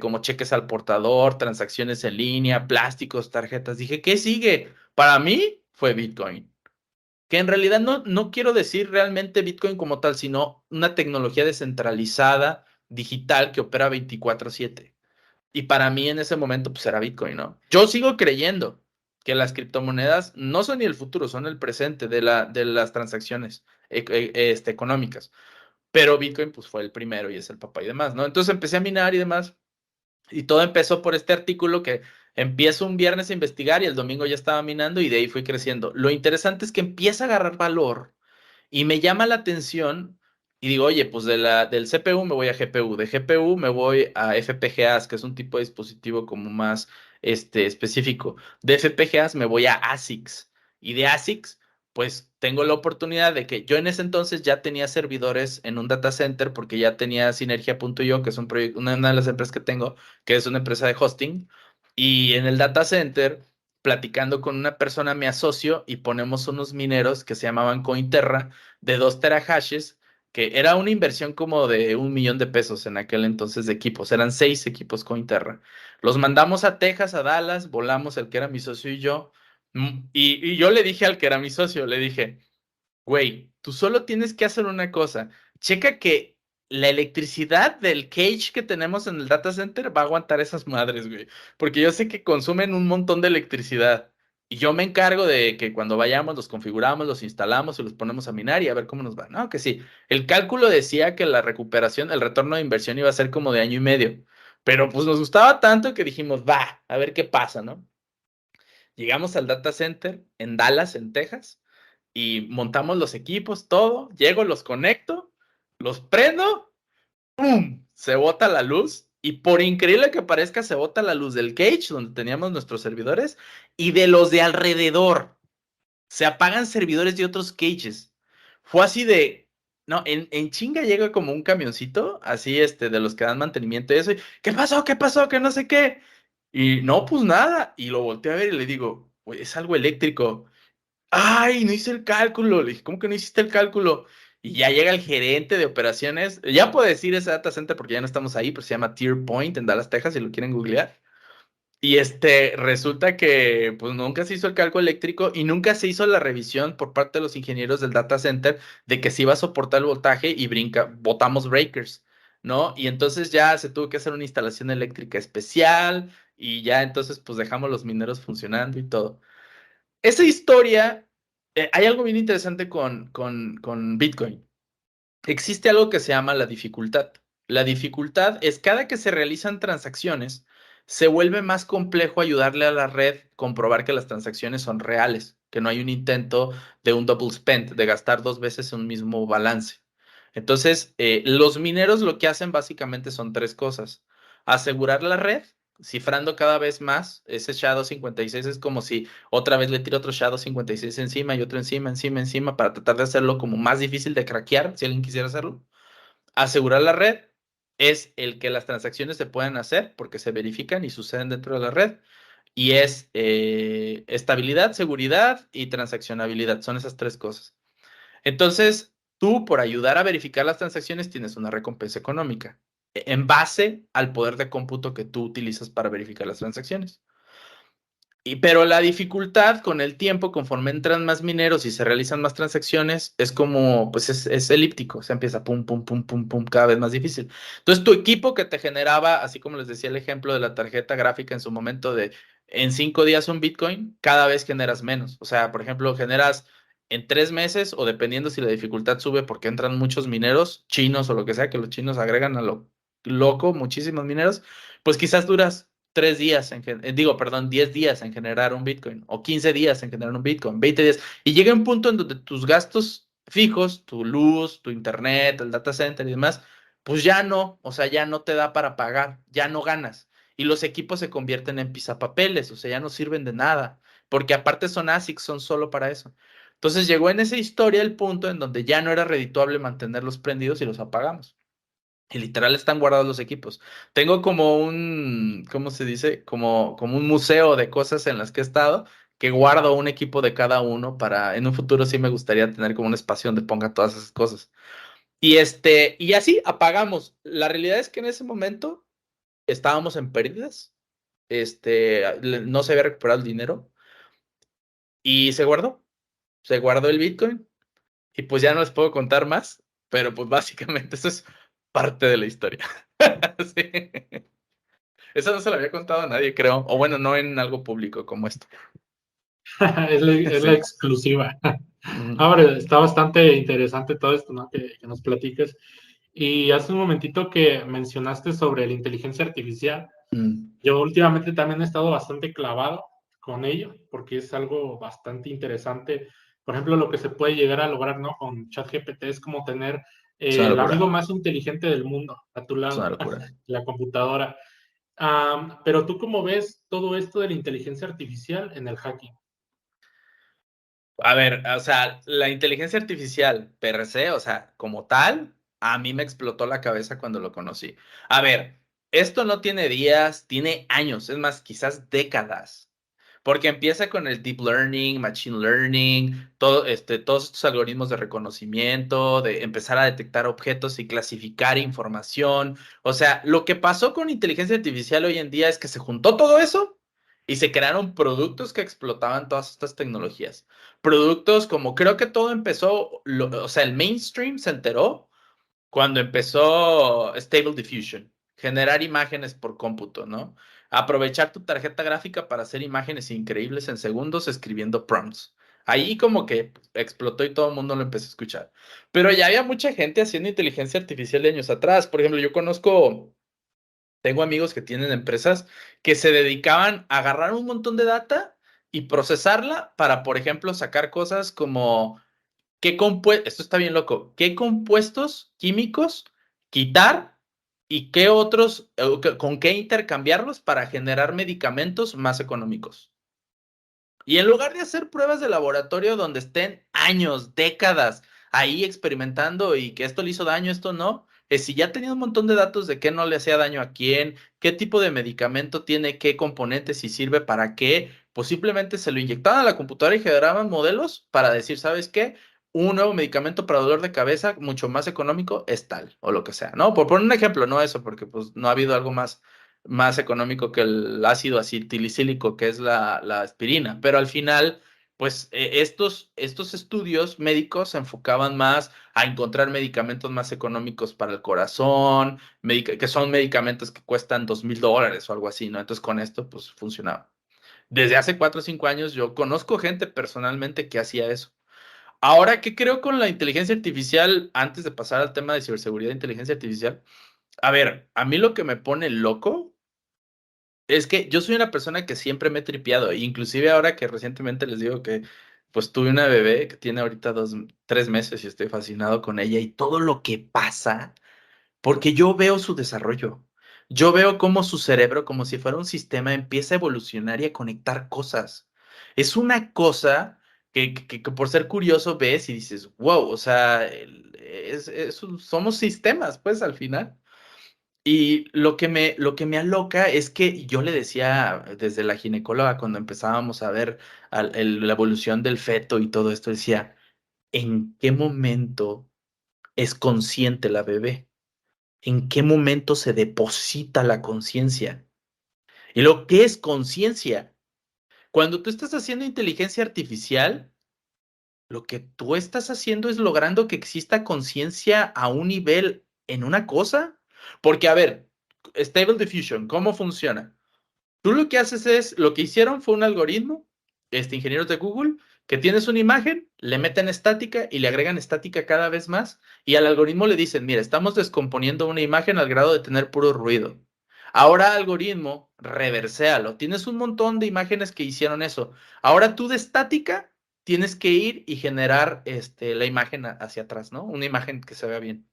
como cheques al portador, transacciones en línea, plásticos, tarjetas. Dije, ¿qué sigue? Para mí fue Bitcoin. Que en realidad no quiero decir realmente Bitcoin como tal, sino una tecnología descentralizada, digital, que opera 24/7. Y para mí en ese momento pues era Bitcoin, ¿no? Yo sigo creyendo que las criptomonedas no son ni el futuro, son el presente de las transacciones económicas. Pero Bitcoin pues fue el primero y es el papá y demás, ¿no? Entonces empecé a minar y demás. Y todo empezó por este artículo que empiezo un viernes a investigar y el domingo ya estaba minando y de ahí fui creciendo. Lo interesante es que empieza a agarrar valor y me llama la atención y digo, oye, pues del CPU me voy a GPU, de GPU me voy a FPGAs, que es un tipo de dispositivo como más específico. De FPGAs me voy a ASICs y de ASICs pues tengo la oportunidad de que yo en ese entonces ya tenía servidores en un data center porque ya tenía Sinergia.io, que es una de las empresas que tengo, que es una empresa de hosting, y en el data center platicando con una persona me asocio y ponemos unos mineros que se llamaban Cointerra de 2 terahashes, que era una inversión como de $1 millón en aquel entonces de equipos. Eran 6 equipos Cointerra. Los mandamos a Texas, a Dallas, volamos el que era mi socio y yo. Y yo le dije al que era mi socio, le dije, güey, tú solo tienes que hacer una cosa. Checa que la electricidad del cage que tenemos en el data center va a aguantar esas madres, güey. Porque yo sé que consumen un montón de electricidad. Y yo me encargo de que cuando vayamos los configuramos, los instalamos y los ponemos a minar y a ver cómo nos va. No, que sí. El cálculo decía que la recuperación, el retorno de inversión iba a ser como de año y medio. Pero pues nos gustaba tanto que dijimos, va, a ver qué pasa, ¿no? Llegamos al data center en Dallas, en Texas, y montamos los equipos, todo. Llego, los conecto, los prendo, ¡pum! Se bota la luz. Y por increíble que parezca, se bota la luz del cage, donde teníamos nuestros servidores, y de los de alrededor. Se apagan servidores de otros cages. Fue así de. No, en chinga llega como un camioncito, así de los que dan mantenimiento y eso. ¿Qué pasó? ¿Qué pasó? Que no sé qué. Y no, pues nada. Y lo volteé a ver y le digo, "Güey, es algo eléctrico". Ay, no hice el cálculo. Le dije, ¿cómo que no hiciste el cálculo? Y ya llega el gerente de operaciones. Ya puedo decir ese data center porque ya no estamos ahí, pero se llama Tier Point en Dallas, Texas, si lo quieren googlear. Y resulta que pues nunca se hizo el cálculo eléctrico y nunca se hizo la revisión por parte de los ingenieros del data center de que si iba a soportar el voltaje y botamos breakers, ¿no? Y entonces ya se tuvo que hacer una instalación eléctrica especial y ya entonces pues dejamos los mineros funcionando y todo. Esa historia Hay algo bien interesante con Bitcoin. Existe algo que se llama la dificultad. La dificultad es cada que se realizan transacciones, se vuelve más complejo ayudarle a la red comprobar que las transacciones son reales, que no hay un intento de un double spend, de gastar dos veces un mismo balance. Entonces, los mineros lo que hacen básicamente son tres cosas. Asegurar la red, cifrando cada vez más. Ese SHA-256 es como si otra vez le tiro otro SHA-256 encima y otro encima, encima, encima, para tratar de hacerlo como más difícil de craquear, si alguien quisiera hacerlo. Asegurar la red es el que las transacciones se puedan hacer porque se verifican y suceden dentro de la red. Y es estabilidad, seguridad y transaccionabilidad. Son esas tres cosas. Entonces, tú por ayudar a verificar las transacciones tienes una recompensa económica en base al poder de cómputo que tú utilizas para verificar las transacciones. Pero la dificultad con el tiempo, conforme entran más mineros y se realizan más transacciones, es como, pues es elíptico, se empieza pum, pum, pum, pum, pum, cada vez más difícil. Entonces, tu equipo que te generaba, así como les decía el ejemplo de la tarjeta gráfica en su momento de en 5 días un Bitcoin, cada vez generas menos. O sea, por ejemplo, generas en 3 meses, o dependiendo si la dificultad sube porque entran muchos mineros, chinos o lo que sea, que los chinos agregan a lo loco muchísimos mineros, pues quizás duras 3 días, digo, perdón, 10 días en generar un Bitcoin, o 15 días en generar un Bitcoin, 20 días, y llega un punto en donde tus gastos fijos, tu luz, tu internet, el data center y demás, pues ya no, o sea, ya no te da para pagar, ya no ganas. Y los equipos se convierten en pisapapeles, o sea, ya no sirven de nada, porque aparte son ASICs, son solo para eso. Entonces llegó en esa historia el punto en donde ya no era redituable mantenerlos prendidos y los apagamos. Y literal están guardados los equipos. Tengo como un, ¿cómo se dice? Como un museo de cosas en las que he estado, que guardo un equipo de cada uno para, en un futuro sí me gustaría tener como un espacio donde ponga todas esas cosas. Y así apagamos. La realidad es que en ese momento estábamos en pérdidas. No se había recuperado el dinero y se guardó el Bitcoin y pues ya no les puedo contar más, pero pues básicamente eso es parte de la historia. Sí. Esa no se la había contado a nadie, creo. O bueno, no en algo público como esto. Es la Sí. exclusiva. Mm, Ahora, está bastante interesante todo esto, ¿no? Que nos platiques. Y hace un momentito que mencionaste sobre la inteligencia artificial. mm, Yo últimamente también he estado bastante clavado con ello, porque es algo bastante interesante. Por ejemplo, lo que se puede llegar a lograr, ¿no? Con ChatGPT es como tener es una el amigo locura. más inteligente del mundo a tu Es una lado, locura. la computadora. Pero tú, ¿cómo ves todo esto de la inteligencia artificial en el hacking? A ver, o sea, la inteligencia artificial per se, o sea, como tal, a mí me explotó la cabeza cuando lo conocí. A ver, esto no tiene días, tiene años, es más, quizás décadas. Porque empieza con el deep learning, machine learning, todos estos algoritmos de reconocimiento, de empezar a detectar objetos y clasificar información. O sea, lo que pasó con inteligencia artificial hoy en día es que se juntó todo eso y se crearon productos que explotaban todas estas tecnologías. Productos como creo que todo empezó, o sea, el mainstream se enteró cuando empezó Stable Diffusion, generar imágenes por cómputo, ¿no? Aprovechar tu tarjeta gráfica para hacer imágenes increíbles en segundos escribiendo prompts. Ahí como que explotó y todo el mundo lo empezó a escuchar. Pero ya había mucha gente haciendo inteligencia artificial de años atrás. Por ejemplo, tengo amigos que tienen empresas que se dedicaban a agarrar un montón de data y procesarla para, por ejemplo, sacar cosas como esto está bien loco, qué compuestos químicos quitar y qué otros, con qué intercambiarlos para generar medicamentos más económicos. Y en lugar de hacer pruebas de laboratorio donde estén años, décadas ahí experimentando y que esto le hizo daño, esto no, es si ya tenía un montón de datos de qué no le hacía daño a quién, qué tipo de medicamento tiene, qué componentes y sirve para qué, pues simplemente se lo inyectaban a la computadora y generaban modelos para decir, ¿sabes qué? Un nuevo medicamento para dolor de cabeza mucho más económico es tal, o lo que sea, ¿no? Por poner un ejemplo, no eso, porque pues no ha habido algo más económico que el ácido acetilicílico, que es la aspirina. Pero al final, pues estos estudios médicos se enfocaban más a encontrar medicamentos más económicos para el corazón, que son medicamentos que cuestan $2,000 o algo así, ¿no? Entonces con esto, pues funcionaba. Desde hace 4 o 5 años yo conozco gente personalmente que hacía eso. Ahora, ¿qué creo con la inteligencia artificial? Antes de pasar al tema de ciberseguridad e inteligencia artificial, a ver, a mí lo que me pone loco es que yo soy una persona que siempre me he tripeado, inclusive ahora que recientemente les digo que pues tuve una bebé que tiene ahorita 3 meses y estoy fascinado con ella y todo lo que pasa, porque yo veo su desarrollo, yo veo cómo su cerebro, como si fuera un sistema, empieza a evolucionar y a conectar cosas. Es una cosa que por ser curioso ves y dices, wow, o sea, somos sistemas, pues al final. Y lo que me aloca es que yo le decía desde la ginecóloga cuando empezábamos a ver la evolución del feto y todo esto, decía, ¿en qué momento es consciente la bebé? ¿En qué momento se deposita la conciencia? ¿Y lo que es conciencia? Cuando tú estás haciendo inteligencia artificial, lo que tú estás haciendo es logrando que exista conciencia a un nivel en una cosa. Porque, a ver, Stable Diffusion, ¿cómo funciona? Tú lo que haces es, lo que hicieron fue un algoritmo, ingenieros de Google, que tienes una imagen, le meten estática y le agregan estática cada vez más, y al algoritmo le dicen, mira, estamos descomponiendo una imagen al grado de tener puro ruido. Ahora algoritmo, reverséalo. Tienes un montón de imágenes que hicieron eso. Ahora tú de estática tienes que ir y generar la imagen hacia atrás, ¿no? Una imagen que se vea bien.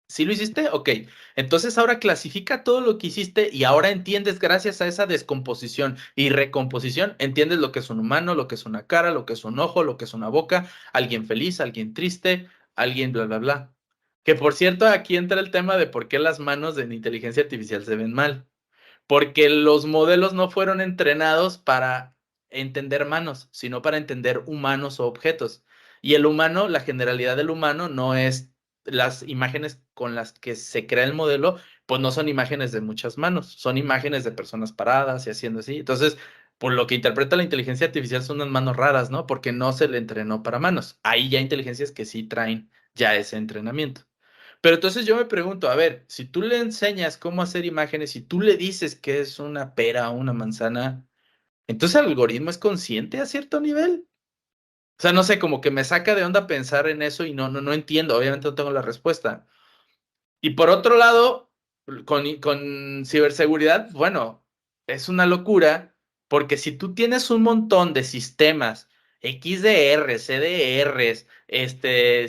¿Sí lo hiciste? Ok. Entonces ahora clasifica todo lo que hiciste y ahora entiendes gracias a esa descomposición y recomposición, entiendes lo que es un humano, lo que es una cara, lo que es un ojo, lo que es una boca, alguien feliz, alguien triste, alguien bla, bla, bla. Que por cierto, aquí entra el tema de por qué las manos en inteligencia artificial se ven mal. Porque los modelos no fueron entrenados para entender manos, sino para entender humanos o objetos. Y el humano, la generalidad del humano no es las imágenes con las que se crea el modelo, pues no son imágenes de muchas manos, son imágenes de personas paradas y haciendo así. Entonces, por lo que interpreta la inteligencia artificial son unas manos raras, ¿no? Porque no se le entrenó para manos. Hay ya inteligencias que sí traen ya ese entrenamiento. Pero entonces yo me pregunto, a ver, si tú le enseñas cómo hacer imágenes, si tú le dices que es una pera o una manzana, entonces el algoritmo es consciente a cierto nivel. O sea, no sé, como que me saca de onda pensar en eso y no entiendo, obviamente no tengo la respuesta. Y por otro lado, con ciberseguridad, bueno, es una locura, porque si tú tienes un montón de sistemas, XDR, CDRs,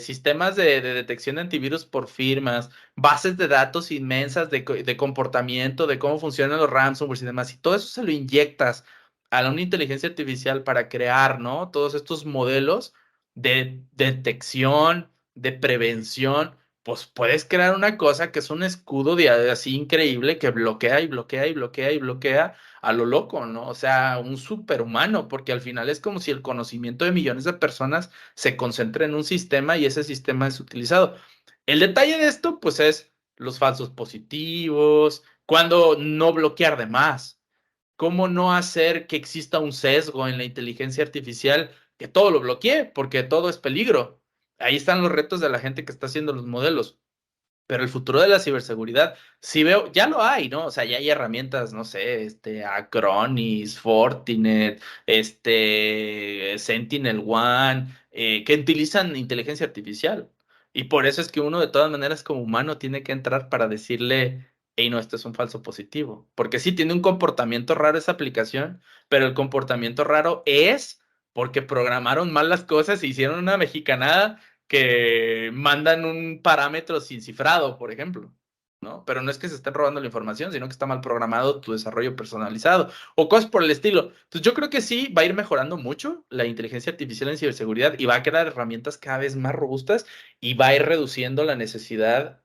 sistemas de detección de antivirus por firmas, bases de datos inmensas de comportamiento, de cómo funcionan los ransomware y demás, y todo eso se lo inyectas a una inteligencia artificial para crear, ¿no? Todos estos modelos de detección, de prevención, pues puedes crear una cosa que es un escudo así increíble que bloquea y bloquea y bloquea y bloquea a lo loco, ¿no? O sea, un superhumano, porque al final es como si el conocimiento de millones de personas se concentre en un sistema y ese sistema es utilizado. El detalle de esto, pues, es los falsos positivos, cuando no bloquear de más, cómo no hacer que exista un sesgo en la inteligencia artificial, que todo lo bloquee, porque todo es peligro. Ahí están los retos de la gente que está haciendo los modelos. Pero el futuro de la ciberseguridad, sí veo, ya lo hay, ¿no? O sea, ya hay herramientas, no sé, Acronis, Fortinet, Sentinel One, que utilizan inteligencia artificial. Y por eso es que uno de todas maneras como humano tiene que entrar para decirle, hey, no, esto es un falso positivo. Porque sí tiene un comportamiento raro esa aplicación, pero el comportamiento raro es porque programaron mal las cosas e hicieron una mexicanada que mandan un parámetro sin cifrado, por ejemplo, ¿no? Pero no es que se estén robando la información, sino que está mal programado tu desarrollo personalizado o cosas por el estilo. Entonces yo creo que sí va a ir mejorando mucho la inteligencia artificial en ciberseguridad y va a crear herramientas cada vez más robustas y va a ir reduciendo la necesidad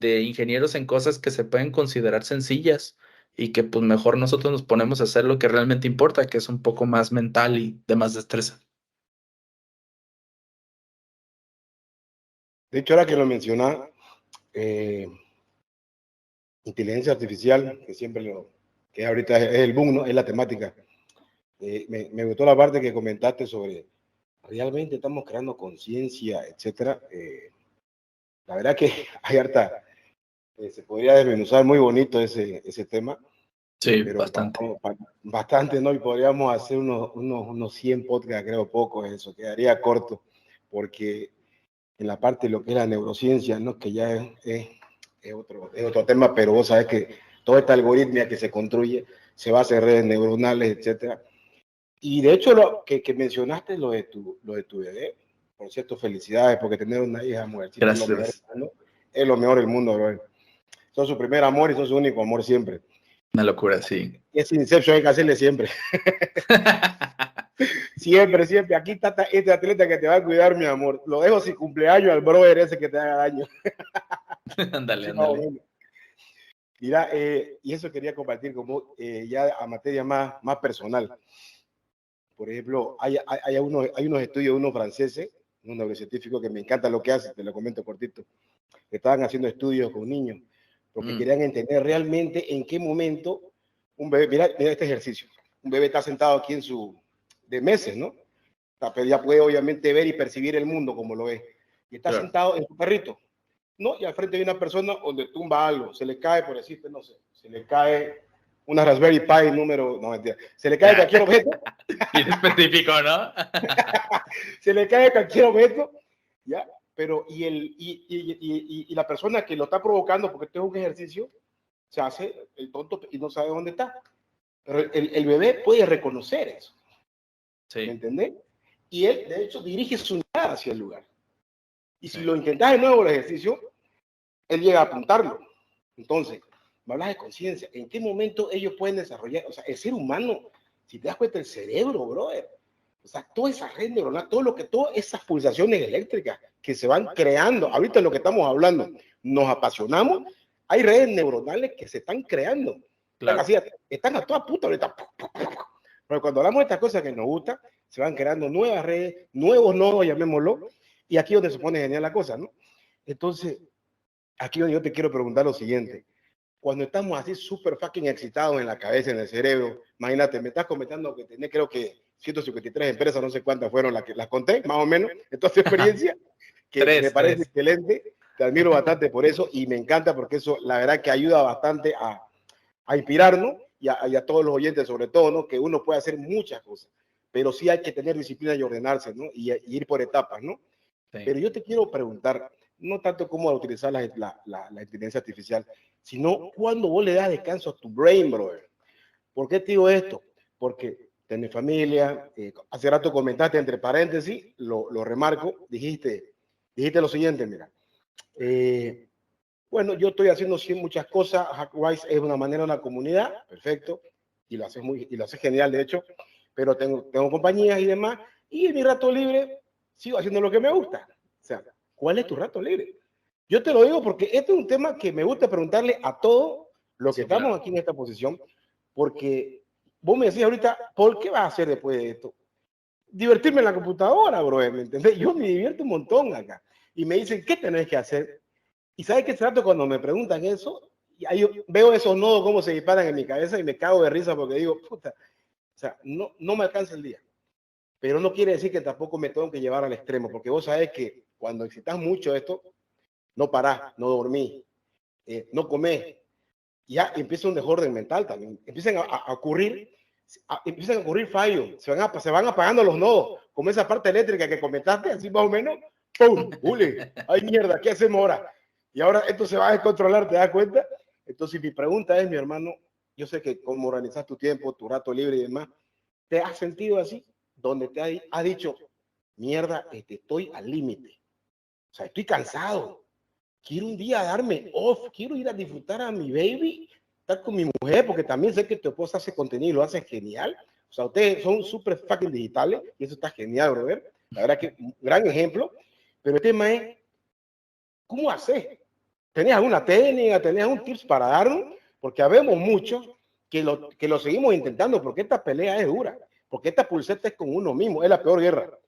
de ingenieros en cosas que se pueden considerar sencillas y que pues mejor nosotros nos ponemos a hacer lo que realmente importa, que es un poco más mental y de más destreza. De hecho, ahora que lo menciona, inteligencia artificial, que siempre que ahorita es el boom, ¿no? Es la temática. Me gustó la parte que comentaste sobre realmente estamos creando conciencia, etcétera. La verdad que hay harta, se podría desmenuzar muy bonito ese tema, Sí, pero bastante. bastante, ¿no? Y podríamos hacer unos 100 podcasts, creo, pocos, eso, quedaría corto. porque en la parte de lo que es la neurociencia, ¿no? Que ya es otro tema, pero vos sabés que toda esta algoritmia que se construye se basa en redes neuronales, etcétera. Y de hecho, lo que mencionaste, lo de tu bebé, por cierto, felicidades, porque tener una hija mujercita es lo mejor, ¿no? Es lo mejor del mundo, bro. Son su primer amor y son su único amor siempre. Una locura, sí. Y ese Inception hay que hacerle siempre. Siempre, siempre. Aquí está este atleta que te va a cuidar, mi amor. Lo dejo sin cumpleaños al brother ese que te haga daño. Ándale, Sí, ándale. Mira, y eso quería compartir como ya a materia más personal. Por ejemplo, hay unos estudios, unos franceses, unos neurocientíficos que me encanta lo que hacen, te lo comento cortito, que estaban haciendo estudios con niños, porque querían entender realmente en qué momento un bebé, mira este ejercicio, un bebé está sentado aquí de meses, ¿no? Ya puede obviamente ver y percibir el mundo como lo es, y está sentado en su carrito, ¿no? Y al frente hay una persona donde tumba algo, se le cae, por decirte, no sé, se le cae una Raspberry Pi no, mentira, se le cae cualquier objeto. Bien específico, ¿no? Se le cae cualquier objeto, ¿ya? Pero y la persona que lo está provocando, porque esto es un ejercicio, se hace el tonto y no sabe dónde está. Pero el bebé puede reconocer eso. Sí. ¿Me entendés? Y él, de hecho, dirige su mirada hacia el lugar. Y si lo intentas de nuevo el ejercicio, él llega a apuntarlo. Entonces, me hablas de conciencia. ¿En qué momento ellos pueden desarrollar? O sea, el ser humano, si te das cuenta, el cerebro, brother. O sea, toda esa red neuronal, todas esas pulsaciones eléctricas que se van creando, ahorita en lo que estamos hablando, nos apasionamos, hay redes neuronales que se están creando. Claro. Están a toda puta ahorita. Pero cuando hablamos de estas cosas que nos gustan, se van creando nuevas redes, nuevos nodos, llamémoslo, y aquí es donde se pone genial la cosa, ¿no? Entonces, aquí donde yo te quiero preguntar lo siguiente. Cuando estamos así súper fucking excitados en la cabeza, en el cerebro, imagínate, me estás comentando que tenés, creo que 153 empresas, no sé cuántas fueron las que las conté, más o menos, en toda tu experiencia, que me parece excelente, te admiro bastante por eso y me encanta porque eso, la verdad que ayuda bastante a inspirarnos y a todos los oyentes, sobre todo, ¿no? Que uno puede hacer muchas cosas, pero sí hay que tener disciplina y ordenarse, ¿no? Y ir por etapas, ¿no? Sí. Pero yo te quiero preguntar, no tanto cómo utilizar la inteligencia artificial, sino cuándo vos le das descanso a tu brain, brother. ¿Por qué te digo esto? Porque tenés familia, hace rato comentaste entre paréntesis, lo remarco, dijiste lo siguiente, mira, bueno, yo estoy haciendo muchas cosas, Hackwise es una manera, una comunidad, perfecto, y lo haces genial, de hecho, pero tengo compañías y demás, y en mi rato libre sigo haciendo lo que me gusta. O sea, ¿cuál es tu rato libre? Yo te lo digo porque este es un tema que me gusta preguntarle a todos los que estamos aquí en esta posición, porque vos me decís ahorita, ¿por qué vas a hacer después de esto? Divertirme en la computadora, bro, ¿me entendés? Yo me divierto un montón acá. Y me dicen, ¿qué tenés que hacer? Y ¿sabes qué trato cuando me preguntan eso? Y ahí yo veo esos nodos cómo se disparan en mi cabeza y me cago de risa porque digo, puta, o sea, no me alcanza el día. Pero no quiere decir que tampoco me tengo que llevar al extremo, porque vos sabés que cuando excitas mucho esto, no parás, no dormís, no comés, ya empieza un desorden mental también. Empiezan a ocurrir fallos, se van apagando los nodos, como esa parte eléctrica que comentaste, así más o menos, ¡pum! ¡Ule! ¡Ay, mierda! ¿Qué hacemos ahora? Y ahora esto se va a descontrolar, ¿te das cuenta? Entonces mi pregunta es, mi hermano, yo sé que cómo organizas tu tiempo, tu rato libre y demás, ¿te has sentido así? Donde te has dicho, mierda, estoy al límite. O sea, estoy cansado. Quiero un día darme off, quiero ir a disfrutar a mi baby, estar con mi mujer, porque también sé que tu esposa hace contenido y lo hace genial. O sea, ustedes son súper fucking digitales y eso está genial, brother. La verdad que un gran ejemplo. Pero el tema es, ¿cómo haces? ¿Tenés alguna técnica, tenés algún tips para darnos? Porque habemos muchos que lo seguimos intentando, porque esta pelea es dura. Porque esta pulseta es con uno mismo, es la peor guerra.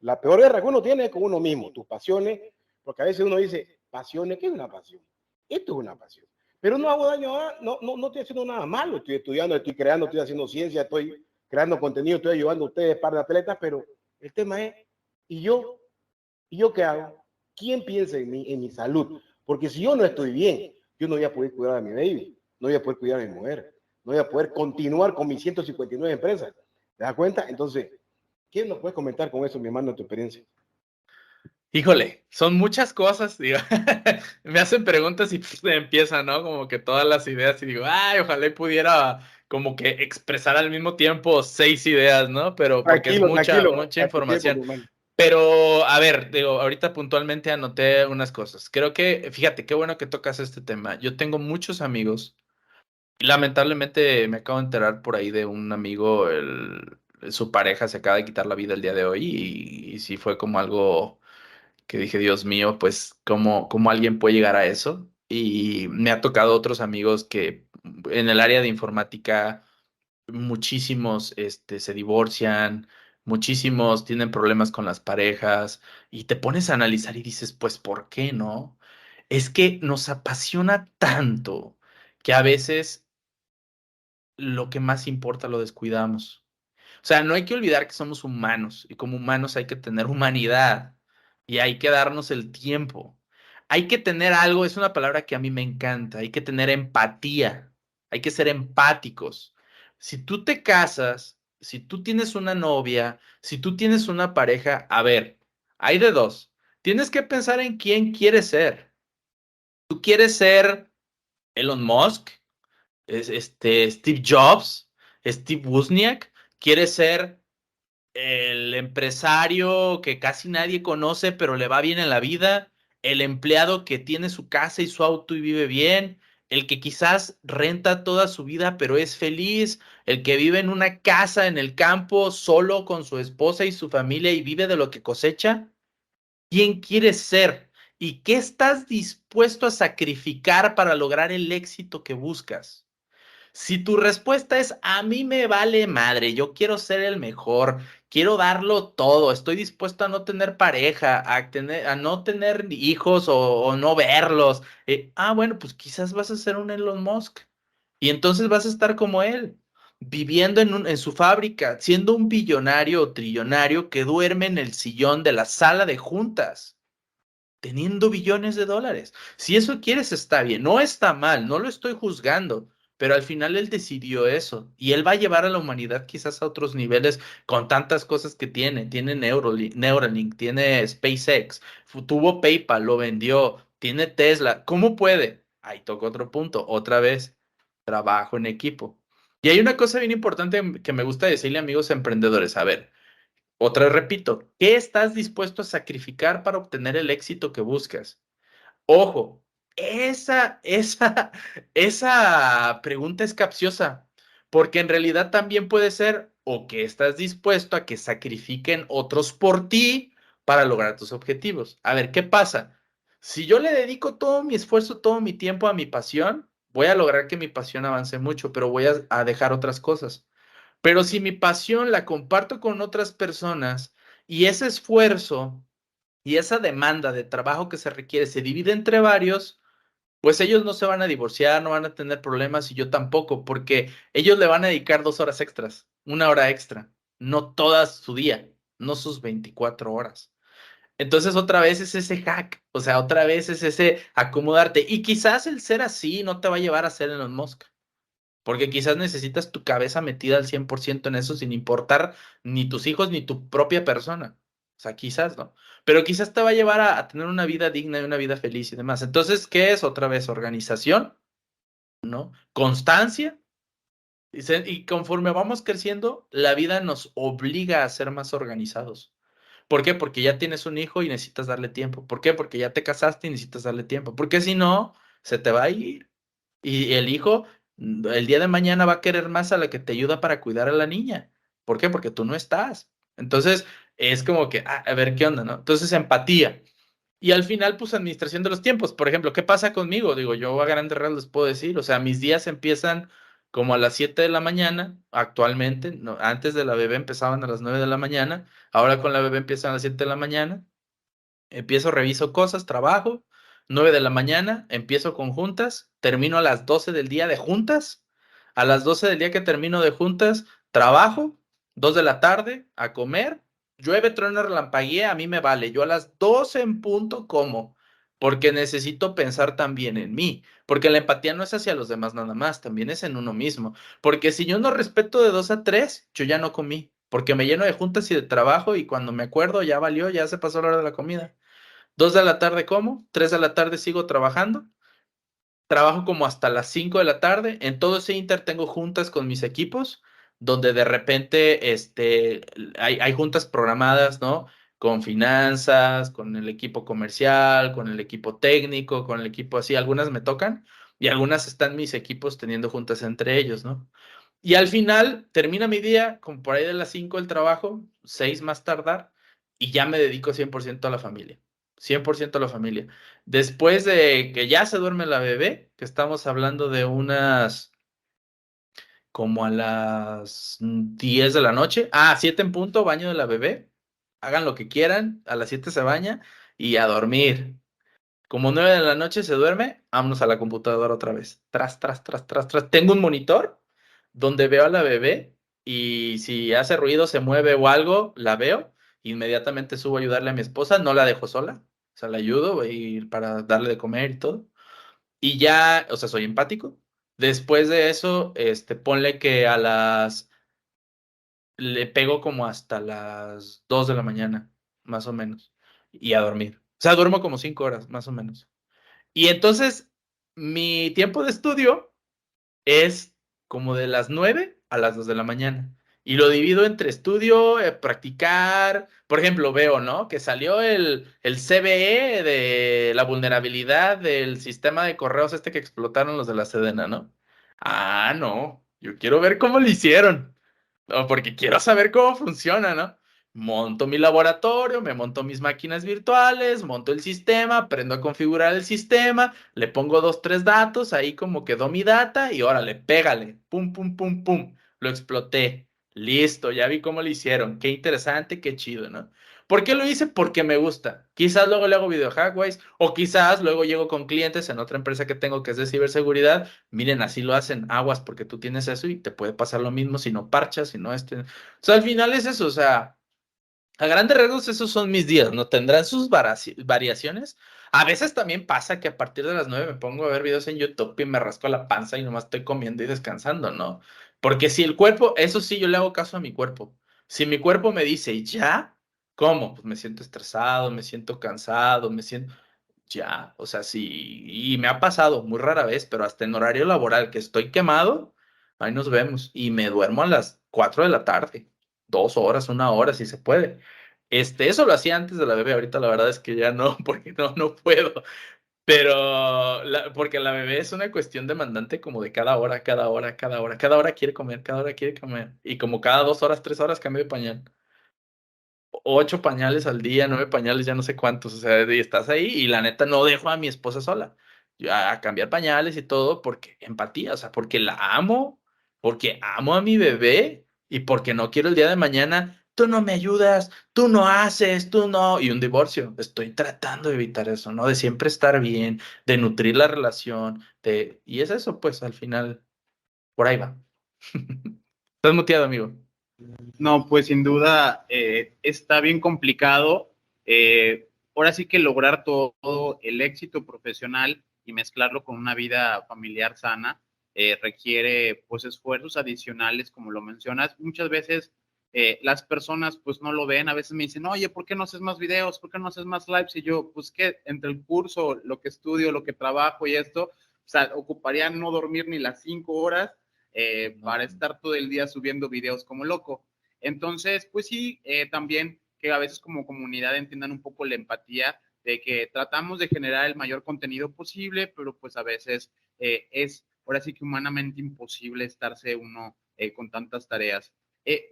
La peor guerra que uno tiene es con uno mismo, tus pasiones, porque a veces uno dice, pasiones, ¿qué es una pasión? Esto es una pasión. Pero no hago daño, no estoy haciendo nada malo, estoy estudiando, estoy creando, estoy haciendo ciencia, estoy creando contenido, estoy ayudando a ustedes, par de atletas, pero el tema es, ¿y yo qué hago? ¿Quién piensa en mí, en mi salud? Porque si yo no estoy bien, yo no voy a poder cuidar a mi baby, no voy a poder cuidar a mi mujer, no voy a poder continuar con mis 159 empresas. ¿Te das cuenta? Entonces, ¿quién nos puede comentar con eso, mi hermano, tu experiencia? Híjole, son muchas cosas, digo. Me hacen preguntas y pues, empiezan, ¿no? Como que todas las ideas y digo, ay, ojalá y pudiera como que expresar al mismo tiempo 6 ideas, ¿no? Pero porque es Tranquilo, mucha, tranquilo, mucha a tu tiempo, mi información. hermano. Pero, a ver, digo, ahorita puntualmente anoté unas cosas. Creo que, fíjate, qué bueno que tocas este tema. Yo tengo muchos amigos y lamentablemente me acabo de enterar por ahí de un amigo, su pareja se acaba de quitar la vida el día de hoy y sí fue como algo que dije, Dios mío, pues, ¿cómo alguien puede llegar a eso? Y me ha tocado otros amigos que en el área de informática, muchísimos se divorcian, muchísimos tienen problemas con las parejas, y te pones a analizar y dices, pues, ¿por qué no? Es que nos apasiona tanto que a veces lo que más importa lo descuidamos. O sea, no hay que olvidar que somos humanos y como humanos hay que tener humanidad y hay que darnos el tiempo. Hay que tener algo, es una palabra que a mí me encanta, hay que tener empatía, hay que ser empáticos. Si tú te casas, si tú tienes una novia, si tú tienes una pareja, a ver, hay de dos. Tienes que pensar en quién quieres ser. ¿Tú quieres ser Elon Musk? Steve Jobs, Steve Wozniak, quiere ser el empresario que casi nadie conoce, pero le va bien en la vida, el empleado que tiene su casa y su auto y vive bien, el que quizás renta toda su vida, pero es feliz, el que vive en una casa en el campo solo con su esposa y su familia y vive de lo que cosecha. ¿Quién quieres ser? ¿Y qué estás dispuesto a sacrificar para lograr el éxito que buscas? Si tu respuesta es a mí me vale madre, yo quiero ser el mejor, quiero darlo todo, estoy dispuesto a no tener pareja, a no tener hijos o no verlos. Bueno, pues quizás vas a ser un Elon Musk y entonces vas a estar como él, viviendo en su fábrica, siendo un billonario o trillonario que duerme en el sillón de la sala de juntas, teniendo billones de dólares. Si eso quieres, está bien, no está mal, no lo estoy juzgando, pero al final él decidió eso y él va a llevar a la humanidad quizás a otros niveles con tantas cosas que tiene. Tiene Neuralink, tiene SpaceX, tuvo PayPal, lo vendió, tiene Tesla. ¿Cómo puede? Ahí toca otro punto, otra vez, trabajo en equipo. Y hay una cosa bien importante que me gusta decirle a amigos emprendedores, a ver. Otra vez repito, ¿qué estás dispuesto a sacrificar para obtener el éxito que buscas? Ojo, esa pregunta es capciosa, porque en realidad también puede ser o que estás dispuesto a que sacrifiquen otros por ti para lograr tus objetivos. A ver, ¿qué pasa? Si yo le dedico todo mi esfuerzo, todo mi tiempo a mi pasión, voy a lograr que mi pasión avance mucho, pero voy a dejar otras cosas. Pero si mi pasión la comparto con otras personas y ese esfuerzo y esa demanda de trabajo que se requiere se divide entre varios, pues ellos no se van a divorciar, no van a tener problemas y yo tampoco, porque ellos le van a dedicar 2 horas extras, 1 hora extra, no toda su día, no sus 24 horas. Entonces otra vez es ese hack, o sea, otra vez es ese acomodarte. Y quizás el ser así no te va a llevar a ser Elon Musk. Porque quizás necesitas tu cabeza metida al 100% en eso sin importar ni tus hijos ni tu propia persona. O sea, quizás, ¿no? Pero quizás te va a llevar a tener una vida digna y una vida feliz y demás. Entonces, ¿qué es? Otra vez, organización, ¿no? Constancia. Y conforme vamos creciendo, la vida nos obliga a ser más organizados. ¿Por qué? Porque ya tienes un hijo y necesitas darle tiempo. ¿Por qué? Porque ya te casaste y necesitas darle tiempo. Porque si no, se te va a ir. Y el hijo, el día de mañana va a querer más a la que te ayuda para cuidar a la niña. ¿Por qué? Porque tú no estás. Entonces, es como que, a ver qué onda, ¿no? Entonces, empatía. Y al final, pues, administración de los tiempos. Por ejemplo, ¿qué pasa conmigo? Digo, yo a grandes rasgos les puedo decir, o sea, mis días empiezan como a las 7 de la mañana, actualmente, no, antes de la bebé empezaban a las 9 de la mañana, ahora con la bebé empiezan a las 7 de la mañana. Empiezo, reviso cosas, trabajo, 9 de la mañana, empiezo con juntas, termino a las 12 del día de juntas, a las 12 del día que termino de juntas, trabajo, 2 de la tarde, a comer, llueve, truena, relampaguea, a mí me vale, yo a las 12 en punto como, porque necesito pensar también en mí, porque la empatía no es hacia los demás nada más, también es en uno mismo, porque si yo no respeto de 2 a 3, yo ya no comí, porque me lleno de juntas y de trabajo y cuando me acuerdo ya valió, ya se pasó la hora de la comida. 2 de la tarde como, 3 de la tarde sigo trabajando, trabajo como hasta las 5 de la tarde, en todo ese inter tengo juntas con mis equipos, donde de repente hay juntas programadas, ¿no? Con finanzas, con el equipo comercial, con el equipo técnico, con el equipo así, algunas me tocan y algunas están mis equipos teniendo juntas entre ellos, ¿no? Y al final termina mi día, como por ahí de las 5 del trabajo, 6 más tardar, y ya me dedico 100% a la familia. 100% a la familia. Después de que ya se duerme la bebé, que estamos hablando de unas como a las 10 de la noche. 7 en punto, baño de la bebé. Hagan lo que quieran, a las 7 se baña y a dormir. Como 9 de la noche se duerme, vámonos a la computadora otra vez. Tras, tras, tras, tras, tras. Tengo un monitor donde veo a la bebé y si hace ruido, se mueve o algo, la veo. Inmediatamente subo a ayudarle a mi esposa, no la dejo sola. O sea, la ayudo, voy a ir para darle de comer y todo. Y ya, o sea, soy empático. Después de eso, ponle que le pego como hasta las 2 de la mañana, más o menos, y a dormir. O sea, duermo como 5 horas, más o menos. Y entonces, mi tiempo de estudio es como de las 9 a las 2 de la mañana. Y lo divido entre estudio, practicar. Por ejemplo, veo, ¿no? Que salió el CVE de la vulnerabilidad del sistema de correos que explotaron los de la Sedena, ¿no? No. Yo quiero ver cómo lo hicieron. No, porque quiero saber cómo funciona, ¿no? Monto mi laboratorio, me monto mis máquinas virtuales, monto el sistema, aprendo a configurar el sistema, le pongo 2, 3 datos, ahí como quedó mi data y órale, pégale, pum, pum, pum, pum, lo exploté, listo, ya vi cómo lo hicieron, qué interesante, qué chido, ¿no? ¿Por qué lo hice? Porque me gusta. Quizás luego le hago video hackwise o quizás luego llego con clientes en otra empresa que tengo que es de ciberseguridad. Miren, así lo hacen, aguas porque tú tienes eso y te puede pasar lo mismo si no parchas, si no O sea, al final es eso, o sea, a grandes rasgos esos son mis días, ¿no? Tendrán sus variaciones. A veces también pasa que a partir de las 9 me pongo a ver videos en YouTube y me rasco la panza y nomás estoy comiendo y descansando, ¿no? Porque si el cuerpo, eso sí, yo le hago caso a mi cuerpo. Si mi cuerpo me dice, ¿ya? ¿Cómo? Pues me siento estresado, me siento cansado, me siento... Ya, o sea, sí, y me ha pasado muy rara vez, pero hasta en horario laboral que estoy quemado, ahí nos vemos. Y me duermo a las 4 de la tarde, 2 horas, 1 hora, si se puede. Eso lo hacía antes de la bebé, ahorita la verdad es que ya no, porque no puedo. Pero, porque la bebé es una cuestión demandante como de cada hora, cada hora, cada hora. Cada hora quiere comer, cada hora quiere comer. Y como cada 2 horas, 3 horas cambio de pañal. 8 pañales al día, 9 pañales, ya no sé cuántos, o sea, y estás ahí y la neta no dejo a mi esposa sola, a cambiar pañales y todo porque empatía, o sea, porque la amo, porque amo a mi bebé y porque no quiero el día de mañana, tú no me ayudas, tú no haces, tú no, y un divorcio. Estoy tratando de evitar eso, ¿no? De siempre estar bien, de nutrir la relación, y es eso, pues, al final, por ahí va. Estás muteado, amigo. No, pues sin duda está bien complicado. Ahora sí que lograr todo el éxito profesional y mezclarlo con una vida familiar sana requiere pues esfuerzos adicionales, como lo mencionas. Muchas veces las personas pues no lo ven, a veces me dicen, oye, ¿por qué no haces más videos? ¿Por qué no haces más lives? Y yo, pues que entre el curso, lo que estudio, lo que trabajo y esto, o sea, ocuparía no dormir ni las 5 horas para estar todo el día subiendo videos como loco. Entonces, pues sí, también que a veces como comunidad entiendan un poco la empatía de que tratamos de generar el mayor contenido posible, pero pues a veces es ahora sí que humanamente imposible estarse uno con tantas tareas.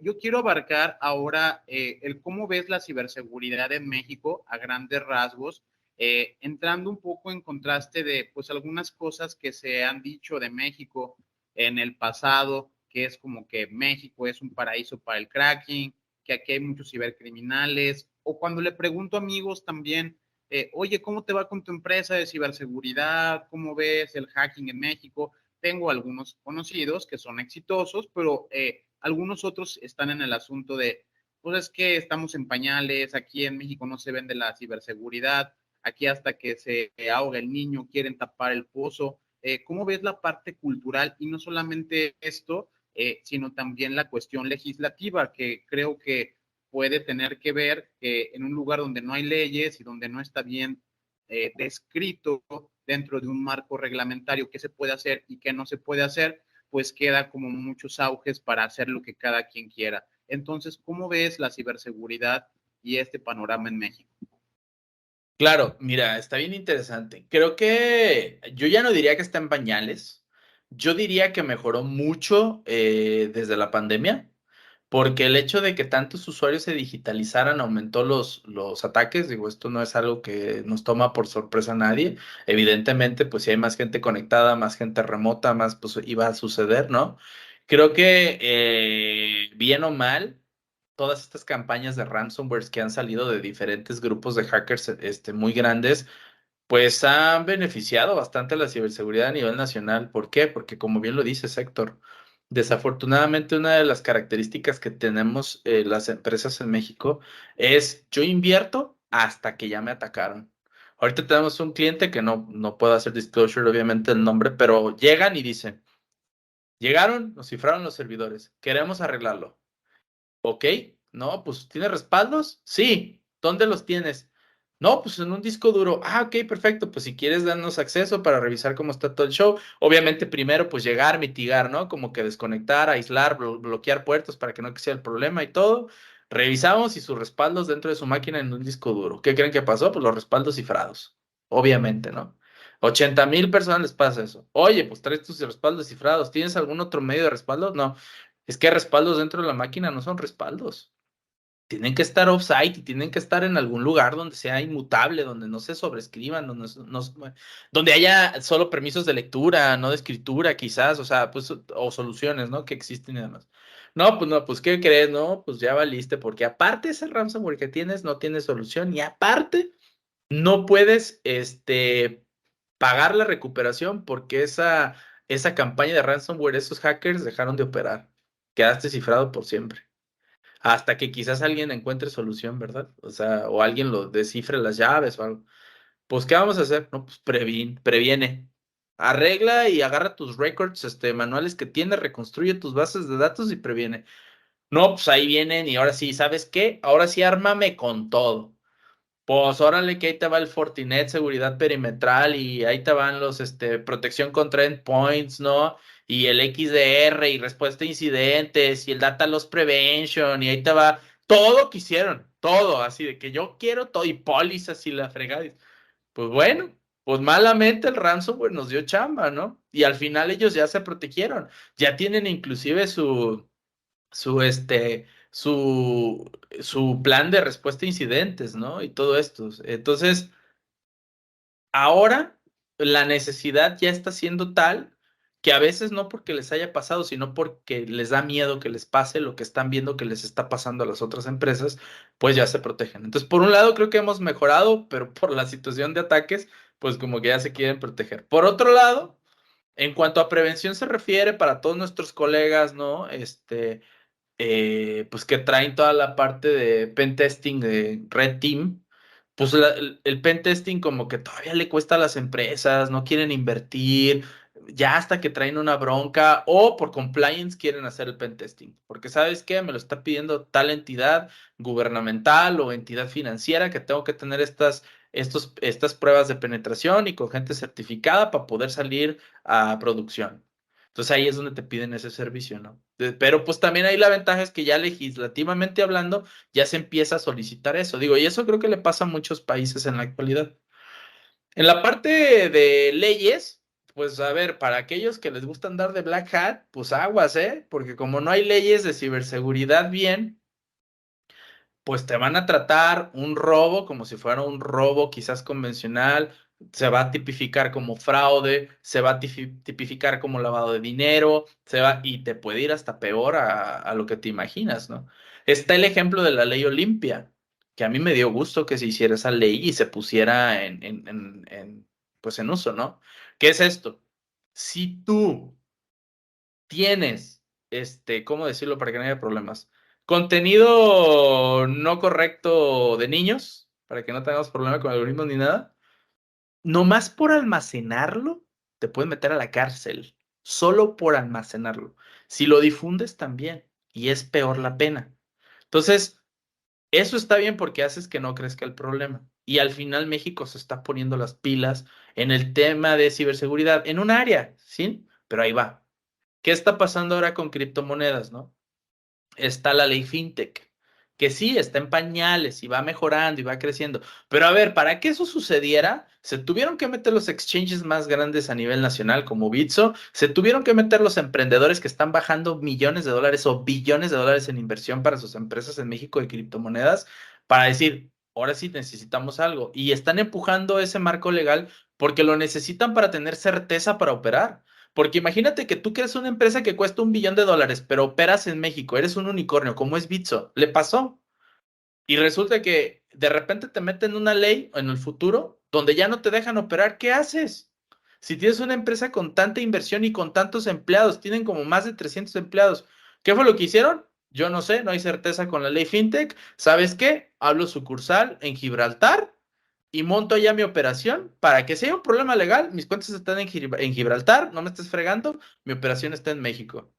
Yo quiero abarcar ahora el cómo ves la ciberseguridad en México a grandes rasgos, entrando un poco en contraste de pues algunas cosas que se han dicho de México en el pasado, que es como que México es un paraíso para el cracking, que aquí hay muchos cibercriminales, o cuando le pregunto a amigos también, oye, ¿cómo te va con tu empresa de ciberseguridad? ¿Cómo ves el hacking en México? Tengo algunos conocidos que son exitosos, pero algunos otros están en el asunto de, pues es que estamos en pañales, aquí en México no se vende la ciberseguridad, aquí hasta que se ahoga el niño quieren tapar el pozo. ¿Cómo ves la parte cultural? Y no solamente esto, sino también la cuestión legislativa, que creo que puede tener que ver que en un lugar donde no hay leyes y donde no está bien descrito dentro de un marco reglamentario qué se puede hacer y qué no se puede hacer, pues queda como muchos auges para hacer lo que cada quien quiera. Entonces, ¿cómo ves la ciberseguridad y este panorama en México? Claro, mira, está bien interesante. Creo que yo ya no diría que está en pañales. Yo diría que mejoró mucho desde la pandemia, porque el hecho de que tantos usuarios se digitalizaran aumentó los ataques. Digo, esto no es algo que nos toma por sorpresa a nadie. Evidentemente, pues si hay más gente conectada, más gente remota, más pues iba a suceder, ¿no? Creo que bien o mal todas estas campañas de ransomware que han salido de diferentes grupos de hackers muy grandes, pues han beneficiado bastante la ciberseguridad a nivel nacional. ¿Por qué? Porque como bien lo dice Héctor, desafortunadamente una de las características que tenemos las empresas en México es yo invierto hasta que ya me atacaron. Ahorita tenemos un cliente que no puedo hacer disclosure obviamente el nombre, pero llegan y dicen, llegaron, nos cifraron los servidores, queremos arreglarlo. Ok, no, pues ¿tiene respaldos? Sí, ¿dónde los tienes? No, pues en un disco duro. Ah, ok, perfecto. Pues si quieres darnos acceso para revisar cómo está todo el show. Obviamente primero pues llegar, mitigar, ¿no? Como que desconectar, aislar, bloquear puertos para que no sea el problema y todo. Revisamos y sus respaldos dentro de su máquina en un disco duro. ¿Qué creen que pasó? Pues los respaldos cifrados. Obviamente, ¿no? 80,000 personas les pasa eso. Oye, pues traes tus respaldos cifrados. ¿Tienes algún otro medio de respaldo? No. Es que respaldos dentro de la máquina no son respaldos. Tienen que estar off-site y tienen que estar en algún lugar donde sea inmutable, donde no se sobrescriban, donde haya solo permisos de lectura, no de escritura, quizás, o sea, pues, o soluciones, ¿no? Que existen y demás. No, pues no, pues, ¿qué crees? No, pues ya valiste, porque aparte ese ransomware que tienes no tiene solución y aparte no puedes, pagar la recuperación porque esa campaña de ransomware, esos hackers dejaron de operar. Quedaste cifrado por siempre. Hasta que quizás alguien encuentre solución, ¿verdad? O sea, o alguien lo descifre las llaves o algo. Pues, ¿qué vamos a hacer? No, pues previene. Arregla y agarra tus records, manuales que tienes, reconstruye tus bases de datos y previene. No, pues ahí vienen y ahora sí, ¿sabes qué? Ahora sí, ármame con todo. Pues órale que ahí te va el Fortinet, seguridad perimetral y ahí te van los, protección contra endpoints, ¿no? Y el XDR y respuesta a incidentes y el Data Loss Prevention y ahí te va todo que hicieron, todo, así de que yo quiero todo y pólizas y la fregada. Pues bueno, pues malamente el ransomware nos dio chamba, ¿no? Y al final ellos ya se protegieron, ya tienen inclusive su, este, su, su plan de respuesta a incidentes, ¿no? Y todo esto. Entonces, ahora la necesidad ya está siendo tal que a veces no porque les haya pasado, sino porque les da miedo que les pase lo que están viendo que les está pasando a las otras empresas, pues ya se protegen. Entonces, por un lado, creo que hemos mejorado, pero por la situación de ataques, pues como que ya se quieren proteger. Por otro lado, en cuanto a prevención se refiere para todos nuestros colegas, ¿no? Pues que traen toda la parte de pen testing de Red Team, pues el pen testing como que todavía le cuesta a las empresas, no quieren invertir, ya hasta que traen una bronca o por compliance quieren hacer el pen testing, porque ¿sabes qué? Me lo está pidiendo tal entidad gubernamental o entidad financiera que tengo que tener estas pruebas de penetración y con gente certificada para poder salir a producción. Entonces ahí es donde te piden ese servicio, ¿no? Pero pues también ahí la ventaja es que ya legislativamente hablando ya se empieza a solicitar eso. Digo, y eso creo que le pasa a muchos países en la actualidad. En la parte de leyes, pues a ver, para aquellos que les gusta andar de black hat, pues aguas, ¿eh? Porque como no hay leyes de ciberseguridad bien, pues te van a tratar un robo como si fuera un robo quizás convencional, se va a tipificar como fraude, se va a tipificar como lavado de dinero, y te puede ir hasta peor a lo que te imaginas, ¿no? Está el ejemplo de la ley Olimpia, que a mí me dio gusto que se hiciera esa ley y se pusiera pues en uso, ¿no? ¿Qué es esto? Si tú tienes, ¿cómo decirlo para que no haya problemas? Contenido no correcto de niños, para que no tengamos problema con algoritmos ni nada. Nomás por almacenarlo, te pueden meter a la cárcel. Solo por almacenarlo. Si lo difundes también. Y es peor la pena. Entonces, Eso está bien porque haces que no crezca el problema. Y al final México se está poniendo las pilas en el tema de ciberseguridad, en un área, ¿sí? Pero ahí va. ¿Qué está pasando ahora con criptomonedas, no? Está la ley FinTech, que sí, está en pañales y va mejorando y va creciendo. Pero a ver, para que eso sucediera, se tuvieron que meter los exchanges más grandes a nivel nacional como Bitso, se tuvieron que meter los emprendedores que están bajando millones de dólares o billones de dólares en inversión para sus empresas en México de criptomonedas, para decir, ahora sí necesitamos algo. Y están empujando ese marco legal porque lo necesitan para tener certeza para operar. Porque imagínate que tú creas una empresa que cuesta $1 billón, pero operas en México, eres un unicornio, como es Bitso, le pasó. Y resulta que de repente te meten una ley en el futuro donde ya no te dejan operar, ¿qué haces? Si tienes una empresa con tanta inversión y con tantos empleados, tienen como más de 300 empleados, ¿qué fue lo que hicieron? Yo no sé, no hay certeza con la ley FinTech. ¿Sabes qué? Hablo sucursal en Gibraltar y monto ya mi operación para que si hay un problema legal, mis cuentas están en Gibraltar, no me estés fregando, mi operación está en México.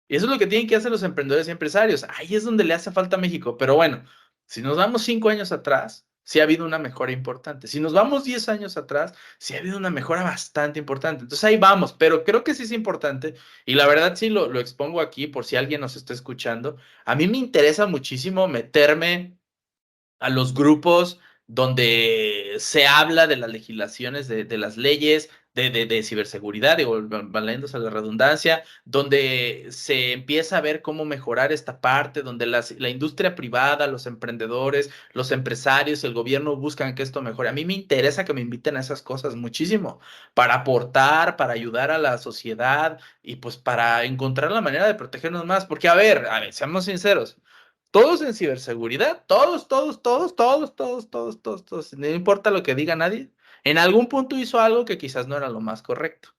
Y eso es lo que tienen que hacer los emprendedores y empresarios. Ahí es donde le hace falta a México. Pero bueno, si nos vamos 5 años atrás, sí ha habido una mejora importante. Si nos vamos 10 años atrás, sí ha habido una mejora bastante importante. Entonces ahí vamos, pero creo que sí es importante. Y la verdad sí lo expongo aquí por si alguien nos está escuchando. A mí me interesa muchísimo meterme a los grupos donde se habla de las legislaciones, de las leyes, de ciberseguridad, digo, valiéndose la redundancia, donde se empieza a ver cómo mejorar esta parte, donde la industria privada, los emprendedores, los empresarios, el gobierno buscan que esto mejore. A mí me interesa que me inviten a esas cosas muchísimo, para aportar, para ayudar a la sociedad y pues para encontrar la manera de protegernos más, porque a ver, seamos sinceros. Todos en ciberseguridad, todos, no importa lo que diga nadie, en algún punto hizo algo que quizás no era lo más correcto.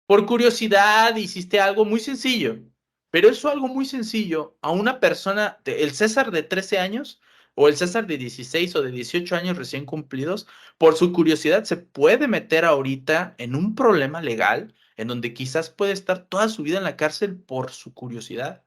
Por curiosidad hiciste algo muy sencillo, pero eso algo muy sencillo a una persona, el César de 13 años o el César de 16 o de 18 años recién cumplidos, por su curiosidad se puede meter ahorita en un problema legal en donde quizás puede estar toda su vida en la cárcel por su curiosidad.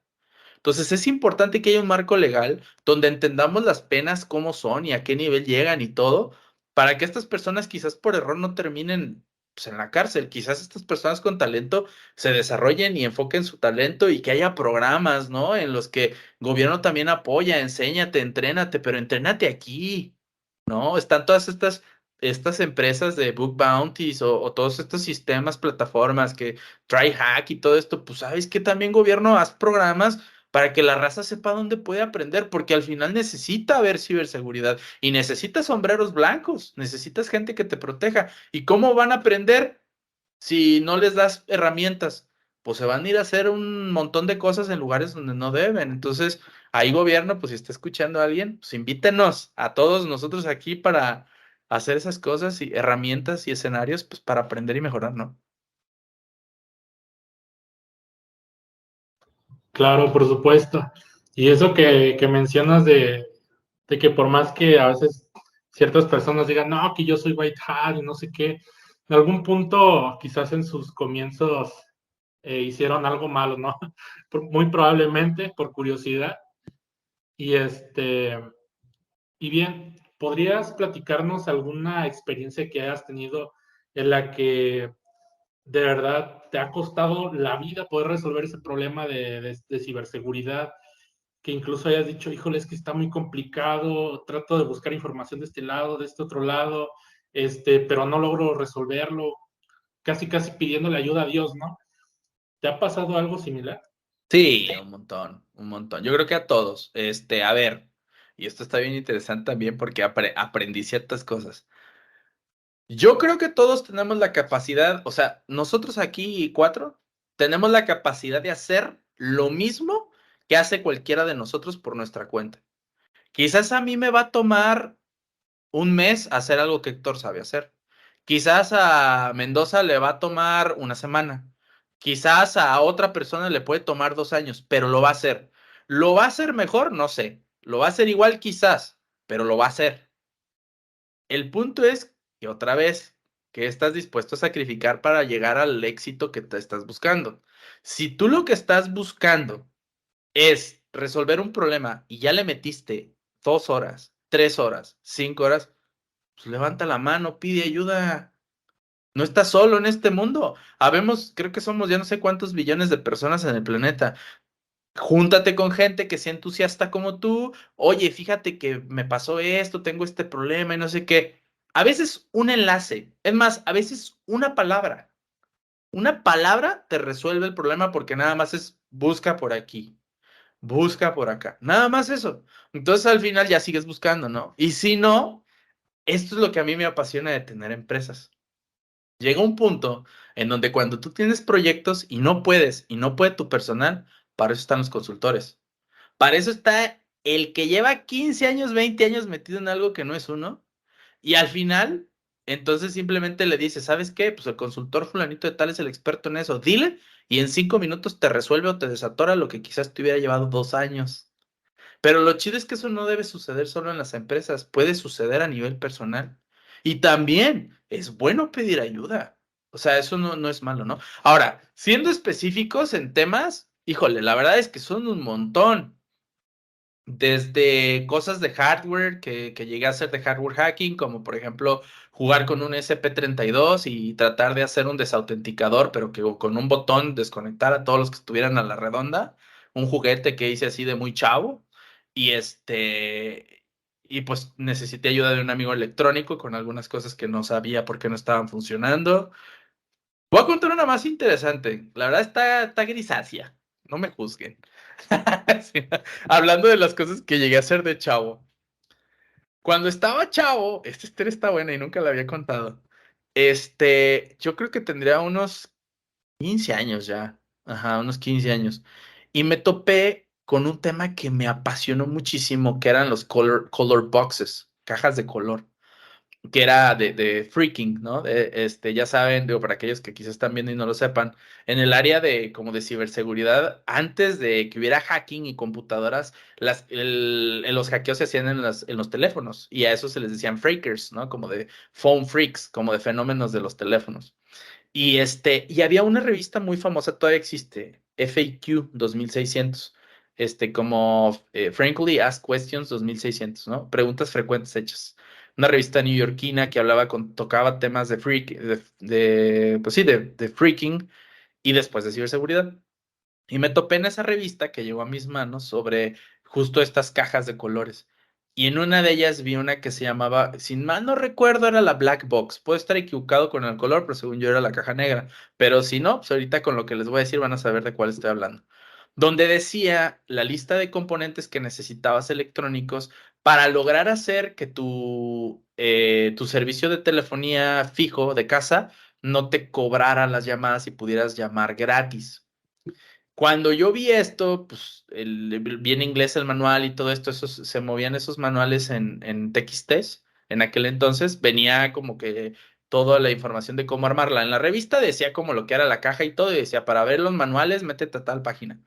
Entonces es importante que haya un marco legal donde entendamos las penas, cómo son y a qué nivel llegan y todo, para que estas personas quizás por error no terminen pues, en la cárcel. Quizás estas personas con talento se desarrollen y enfoquen su talento y que haya programas, ¿no? En los que el gobierno también apoya, enséñate, entrénate, pero entrénate aquí, ¿no? Están todas estas empresas de book bounties o todos estos sistemas, plataformas que try hack y todo esto, pues sabes que también gobierno haz programas para que la raza sepa dónde puede aprender, porque al final necesita haber ciberseguridad y necesitas sombreros blancos, necesitas gente que te proteja. ¿Y cómo van a aprender si no les das herramientas? Pues se van a ir a hacer un montón de cosas en lugares donde no deben. Entonces, ahí gobierno, pues si está escuchando a alguien, pues invítenos a todos nosotros aquí para hacer esas cosas y herramientas y escenarios, pues para aprender y mejorar, ¿no? Claro, por supuesto. Y eso que mencionas de que por más que a veces ciertas personas digan, no, que yo soy white hat y no sé qué, en algún punto, quizás en sus comienzos, hicieron algo malo, ¿no? Muy probablemente por curiosidad. Y y bien, ¿podrías platicarnos alguna experiencia que hayas tenido en la que de verdad te ha costado la vida poder resolver ese problema de ciberseguridad? Que incluso hayas dicho, híjole, es que está muy complicado, trato de buscar información de este lado, de este otro lado, pero no logro resolverlo, casi casi pidiéndole ayuda a Dios, ¿no? ¿Te ha pasado algo similar? Sí, un montón, un montón. Yo creo que a todos. A ver, y esto está bien interesante también porque aprendí ciertas cosas. Yo creo que todos tenemos la capacidad, o sea, nosotros aquí cuatro tenemos la capacidad de hacer lo mismo que hace cualquiera de nosotros por nuestra cuenta. Quizás a mí me va a tomar un mes hacer algo que Héctor sabe hacer. Quizás a Mendoza le va a tomar una semana. Quizás a otra persona le puede tomar 2 años, pero lo va a hacer. ¿Lo va a hacer mejor? No sé. ¿Lo va a hacer igual? Quizás, pero lo va a hacer. El punto es que otra vez, ¿qué estás dispuesto a sacrificar para llegar al éxito que te estás buscando? Si tú lo que estás buscando es resolver un problema y ya le metiste 2 horas, 3 horas, 5 horas, pues levanta la mano, pide ayuda. No estás solo en este mundo. Habemos, creo que somos ya no sé cuántos billones de personas en el planeta. Júntate con gente que sea entusiasta como tú. Oye, fíjate que me pasó esto, tengo este problema y no sé qué. A veces un enlace, es más, a veces una palabra. Una palabra te resuelve el problema porque nada más es busca por aquí, busca por acá. Nada más eso. Entonces al final ya sigues buscando, ¿no? Y si no, esto es lo que a mí me apasiona de tener empresas. Llega un punto en donde cuando tú tienes proyectos y no puedes, y no puede tu personal, para eso están los consultores. Para eso está el que lleva 15 años, 20 años metido en algo que no es uno. Y al final, entonces simplemente le dices, ¿sabes qué? Pues el consultor fulanito de tal es el experto en eso. Dile y en 5 minutos te resuelve o te desatora lo que quizás te hubiera llevado 2 años. Pero lo chido es que eso no debe suceder solo en las empresas, puede suceder a nivel personal. Y también es bueno pedir ayuda. O sea, eso no es malo, ¿no? Ahora, siendo específicos en temas, híjole, la verdad es que son un montón. Desde cosas de hardware que llegué a hacer de hardware hacking, como por ejemplo jugar con un SP32 y tratar de hacer un desautenticador, pero que con un botón desconectar a todos los que estuvieran a la redonda. Un juguete que hice así de muy chavo. Y y pues necesité ayuda de un amigo electrónico con algunas cosas que no sabía por qué no estaban funcionando. Voy a contar una más interesante. La verdad está grisácea. No me juzguen. Sí, hablando de las cosas que llegué a hacer de chavo. Cuando estaba chavo, esta historia está buena y nunca la había contado. Yo creo que tendría unos 15 años ya. Ajá, unos 15 años. Y me topé con un tema que me apasionó muchísimo, que eran los color boxes, cajas de color que era de freaking, ¿no? Ya saben, digo, para aquellos que quizás están viendo y no lo sepan, en el área de como de ciberseguridad, antes de que hubiera hacking y computadoras, los hackeos se hacían en los teléfonos y a eso se les decían freakers, ¿no? Como de phone freaks, como de fenómenos de los teléfonos. Y había una revista muy famosa, todavía existe, FAQ 2600, como Frankly Asked Questions 2600, ¿no? Preguntas frecuentes hechas. Una revista neoyorquina que tocaba temas de pues sí, de freaking y después de ciberseguridad. Y me topé en esa revista que llegó a mis manos sobre justo estas cajas de colores. Y en una de ellas vi una que se llamaba, sin mal no recuerdo, era la Black Box. Puedo estar equivocado con el color, pero según yo era la caja negra. Pero si no, pues ahorita con lo que les voy a decir van a saber de cuál estoy hablando. Donde decía la lista de componentes que necesitabas electrónicos para lograr hacer que tu servicio de telefonía fijo de casa no te cobrara las llamadas y pudieras llamar gratis. Cuando yo vi esto, pues vi en inglés el manual y todo esto, se movían esos manuales en TXTs. En aquel entonces venía como que toda la información de cómo armarla. En la revista decía como lo que era la caja y todo, y decía, para ver los manuales, métete a tal página.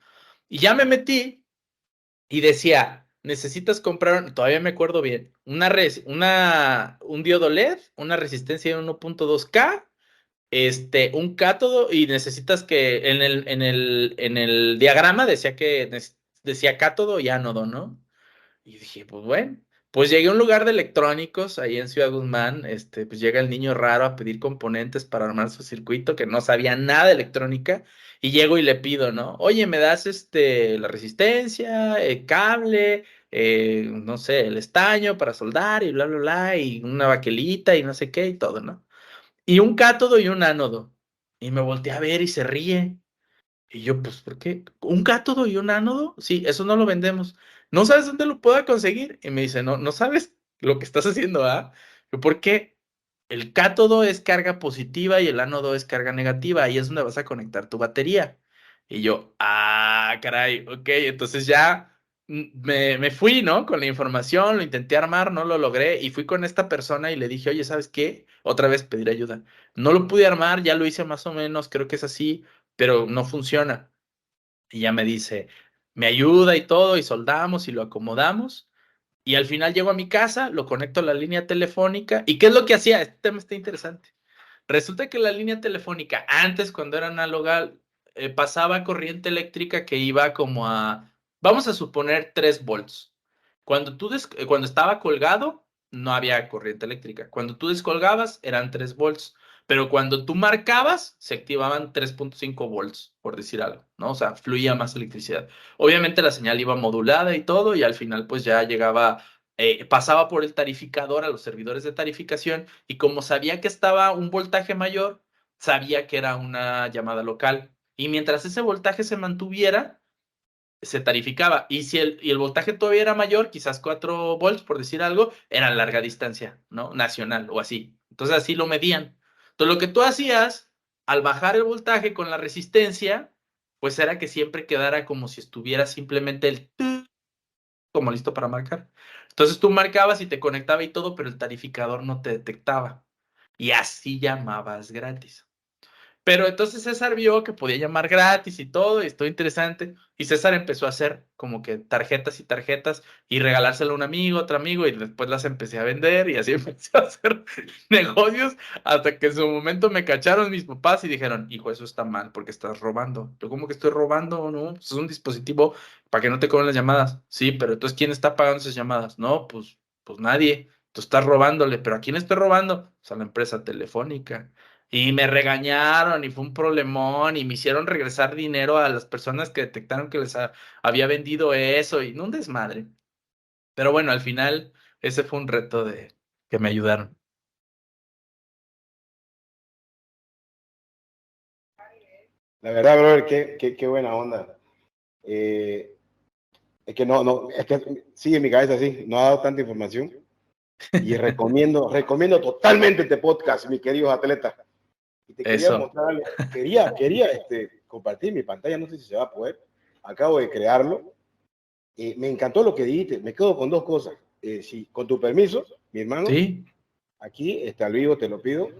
Y ya me metí y decía, necesitas comprar, todavía me acuerdo bien, un diodo LED, una resistencia de 1.2K, un cátodo y necesitas que en el diagrama decía que decía cátodo y ánodo, ¿no? Y dije, pues bueno, pues llegué a un lugar de electrónicos ahí en Ciudad Guzmán, pues llega el niño raro a pedir componentes para armar su circuito que no sabía nada de electrónica y llego y le pido, ¿no? Oye, ¿me das la resistencia, el cable, no sé, el estaño para soldar y bla, bla, bla, y una baquelita y no sé qué y todo, ¿no? Y un cátodo y un ánodo. Y me volteé a ver y se ríe. Y yo, pues, ¿por qué? ¿Un cátodo y un ánodo? Sí, eso no lo vendemos. ¿No sabes dónde lo puedo conseguir? Y me dice, no, no sabes lo que estás haciendo, ¿ah? Yo, ¿por qué? El cátodo es carga positiva y el ánodo es carga negativa. Ahí es donde vas a conectar tu batería. Y yo, caray, ok. Entonces ya me fui, ¿no? Con la información, lo intenté armar, no lo logré. Y fui con esta persona y le dije, oye, ¿sabes qué? Otra vez pedir ayuda. No lo pude armar, ya lo hice más o menos, creo que es así, pero no funciona. Y ya me dice, me ayuda y todo, y soldamos y lo acomodamos. Y al final llego a mi casa, lo conecto a la línea telefónica. ¿Y qué es lo que hacía? Este tema está interesante. Resulta que la línea telefónica, antes cuando era análoga, pasaba corriente eléctrica que iba como vamos a suponer 3 volts. Cuando estaba colgado, no había corriente eléctrica. Cuando tú descolgabas, eran 3 volts. Pero cuando tú marcabas, se activaban 3.5 volts, por decir algo, ¿no? O sea, fluía más electricidad. Obviamente la señal iba modulada y todo, y al final pues ya llegaba, pasaba por el tarificador a los servidores de tarificación, y como sabía que estaba un voltaje mayor, sabía que era una llamada local. Y mientras ese voltaje se mantuviera, se tarificaba. Y el voltaje todavía era mayor, quizás 4 volts, por decir algo, era larga distancia, ¿no? Nacional o así. Entonces así lo medían. Entonces lo que tú hacías al bajar el voltaje con la resistencia, pues era que siempre quedara como si estuviera simplemente el como listo para marcar. Entonces tú marcabas y te conectaba y todo, pero el tarificador no te detectaba. Y así llamabas gratis. Pero entonces César vio que podía llamar gratis y todo, y estuvo interesante. Y César empezó a hacer como que tarjetas y tarjetas y regalárselo a un amigo, otro amigo, y después las empecé a vender y así empecé a hacer negocios hasta que en su momento me cacharon mis papás y dijeron, hijo, eso está mal porque estás robando. Yo, ¿cómo que estoy robando? No, pues es un dispositivo para que no te cobren las llamadas. Sí, pero entonces, ¿quién está pagando esas llamadas? No, pues nadie. Tú estás robándole, pero ¿a quién estoy robando? Pues a la empresa telefónica. Y me regañaron y fue un problemón y me hicieron regresar dinero a las personas que detectaron que les había vendido eso y no un desmadre. Pero bueno, al final ese fue un reto de que me ayudaron. La verdad, brother, qué buena onda. Es que es que sigue en mi cabeza así, no ha dado tanta información. Y recomiendo totalmente este podcast, mis queridos atletas. Y te quería Eso. mostrar algo. Quería compartir mi pantalla, no sé si se va a poder. Acabo de crearlo. Me encantó lo que dijiste. Me quedo con dos cosas. Si, con tu permiso, mi hermano, Sí. aquí está al vivo, te lo pido.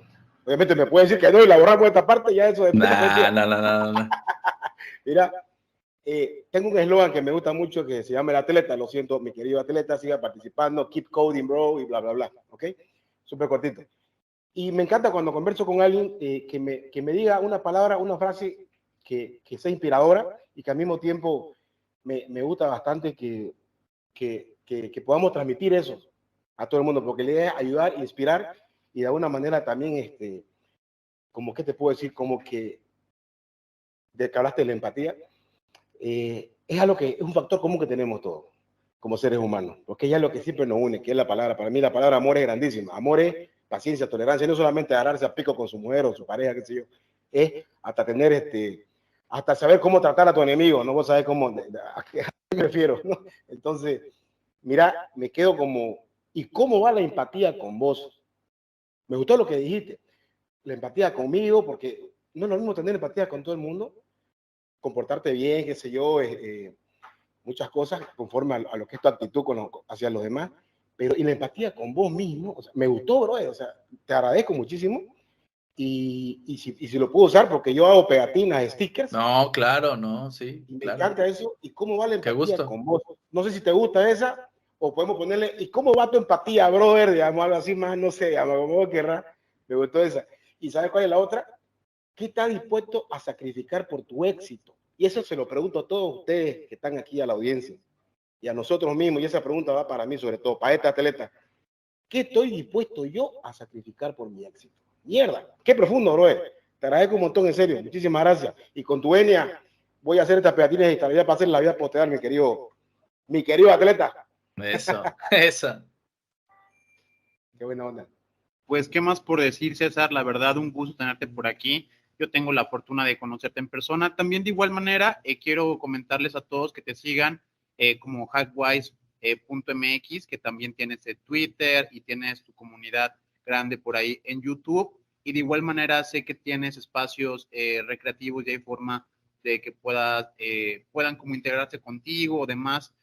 Obviamente me puedes decir que no y la borramos esta parte, ya eso depende. Nah, no. Mira, tengo un eslogan que me gusta mucho que se llama el atleta. Lo siento, mi querido atleta, siga participando. Keep coding, bro, y bla, bla, bla. ¿Ok? Súper cortito. Y me encanta cuando converso con alguien que me diga una palabra, una frase que sea inspiradora y que al mismo tiempo me gusta bastante que podamos transmitir eso a todo el mundo, porque la idea es ayudar, inspirar y de alguna manera también, como que te puedo decir, como que de que hablaste de la empatía, es algo que es un factor común que tenemos todos como seres humanos, porque es lo que siempre nos une, que es la palabra. Para mí la palabra amor es grandísima. Amor es paciencia, tolerancia, no solamente agarrarse a pico con su mujer o su pareja, qué sé yo, es hasta tener hasta saber cómo tratar a tu enemigo, no vos sabés cómo, a qué me refiero, ¿no? Entonces, mira, me quedo como, ¿y cómo va la empatía con vos? Me gustó lo que dijiste, la empatía conmigo, porque no es lo mismo tener empatía con todo el mundo, comportarte bien, qué sé yo, muchas cosas conforme a lo que es tu actitud hacia los demás, pero y la empatía con vos mismo, o sea, me gustó, bro, o sea, te agradezco muchísimo y si lo puedo usar, porque yo hago pegatinas, stickers, No, claro, no, sí, y me claro. encanta eso, y cómo va la Qué empatía gusto. con vos. No sé si te gusta esa, o podemos ponerle, ¿y cómo va tu empatía, brother? Digamos, algo así más, no sé, digamos, como vos querrás, me gustó esa. ¿Y sabes cuál es la otra? ¿Qué estás dispuesto a sacrificar por tu éxito? Y eso se lo pregunto a todos ustedes que están aquí a la audiencia y a nosotros mismos, y esa pregunta va para mí sobre todo, para este atleta. ¿Qué estoy dispuesto yo a sacrificar por mi éxito? Mierda, qué profundo, bro. Te agradezco un montón, en serio. Muchísimas gracias. Y con tu venia voy a hacer estas pegatinas de estabilidad para hacer la vida postear, mi querido atleta. Eso, eso. Qué buena onda. Pues, ¿qué más por decir, César? La verdad, un gusto tenerte por aquí. Yo tengo la fortuna de conocerte en persona. También, de igual manera, quiero comentarles a todos que te sigan como hackwise.mx, que también tienes Twitter y tienes tu comunidad grande por ahí en YouTube. Y de igual manera, sé que tienes espacios recreativos y hay forma de que puedan como integrarse contigo o demás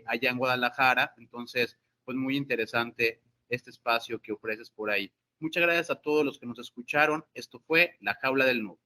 allá en Guadalajara. Entonces, pues muy interesante este espacio que ofreces por ahí. Muchas gracias a todos los que nos escucharon. Esto fue La Jaula del Noob.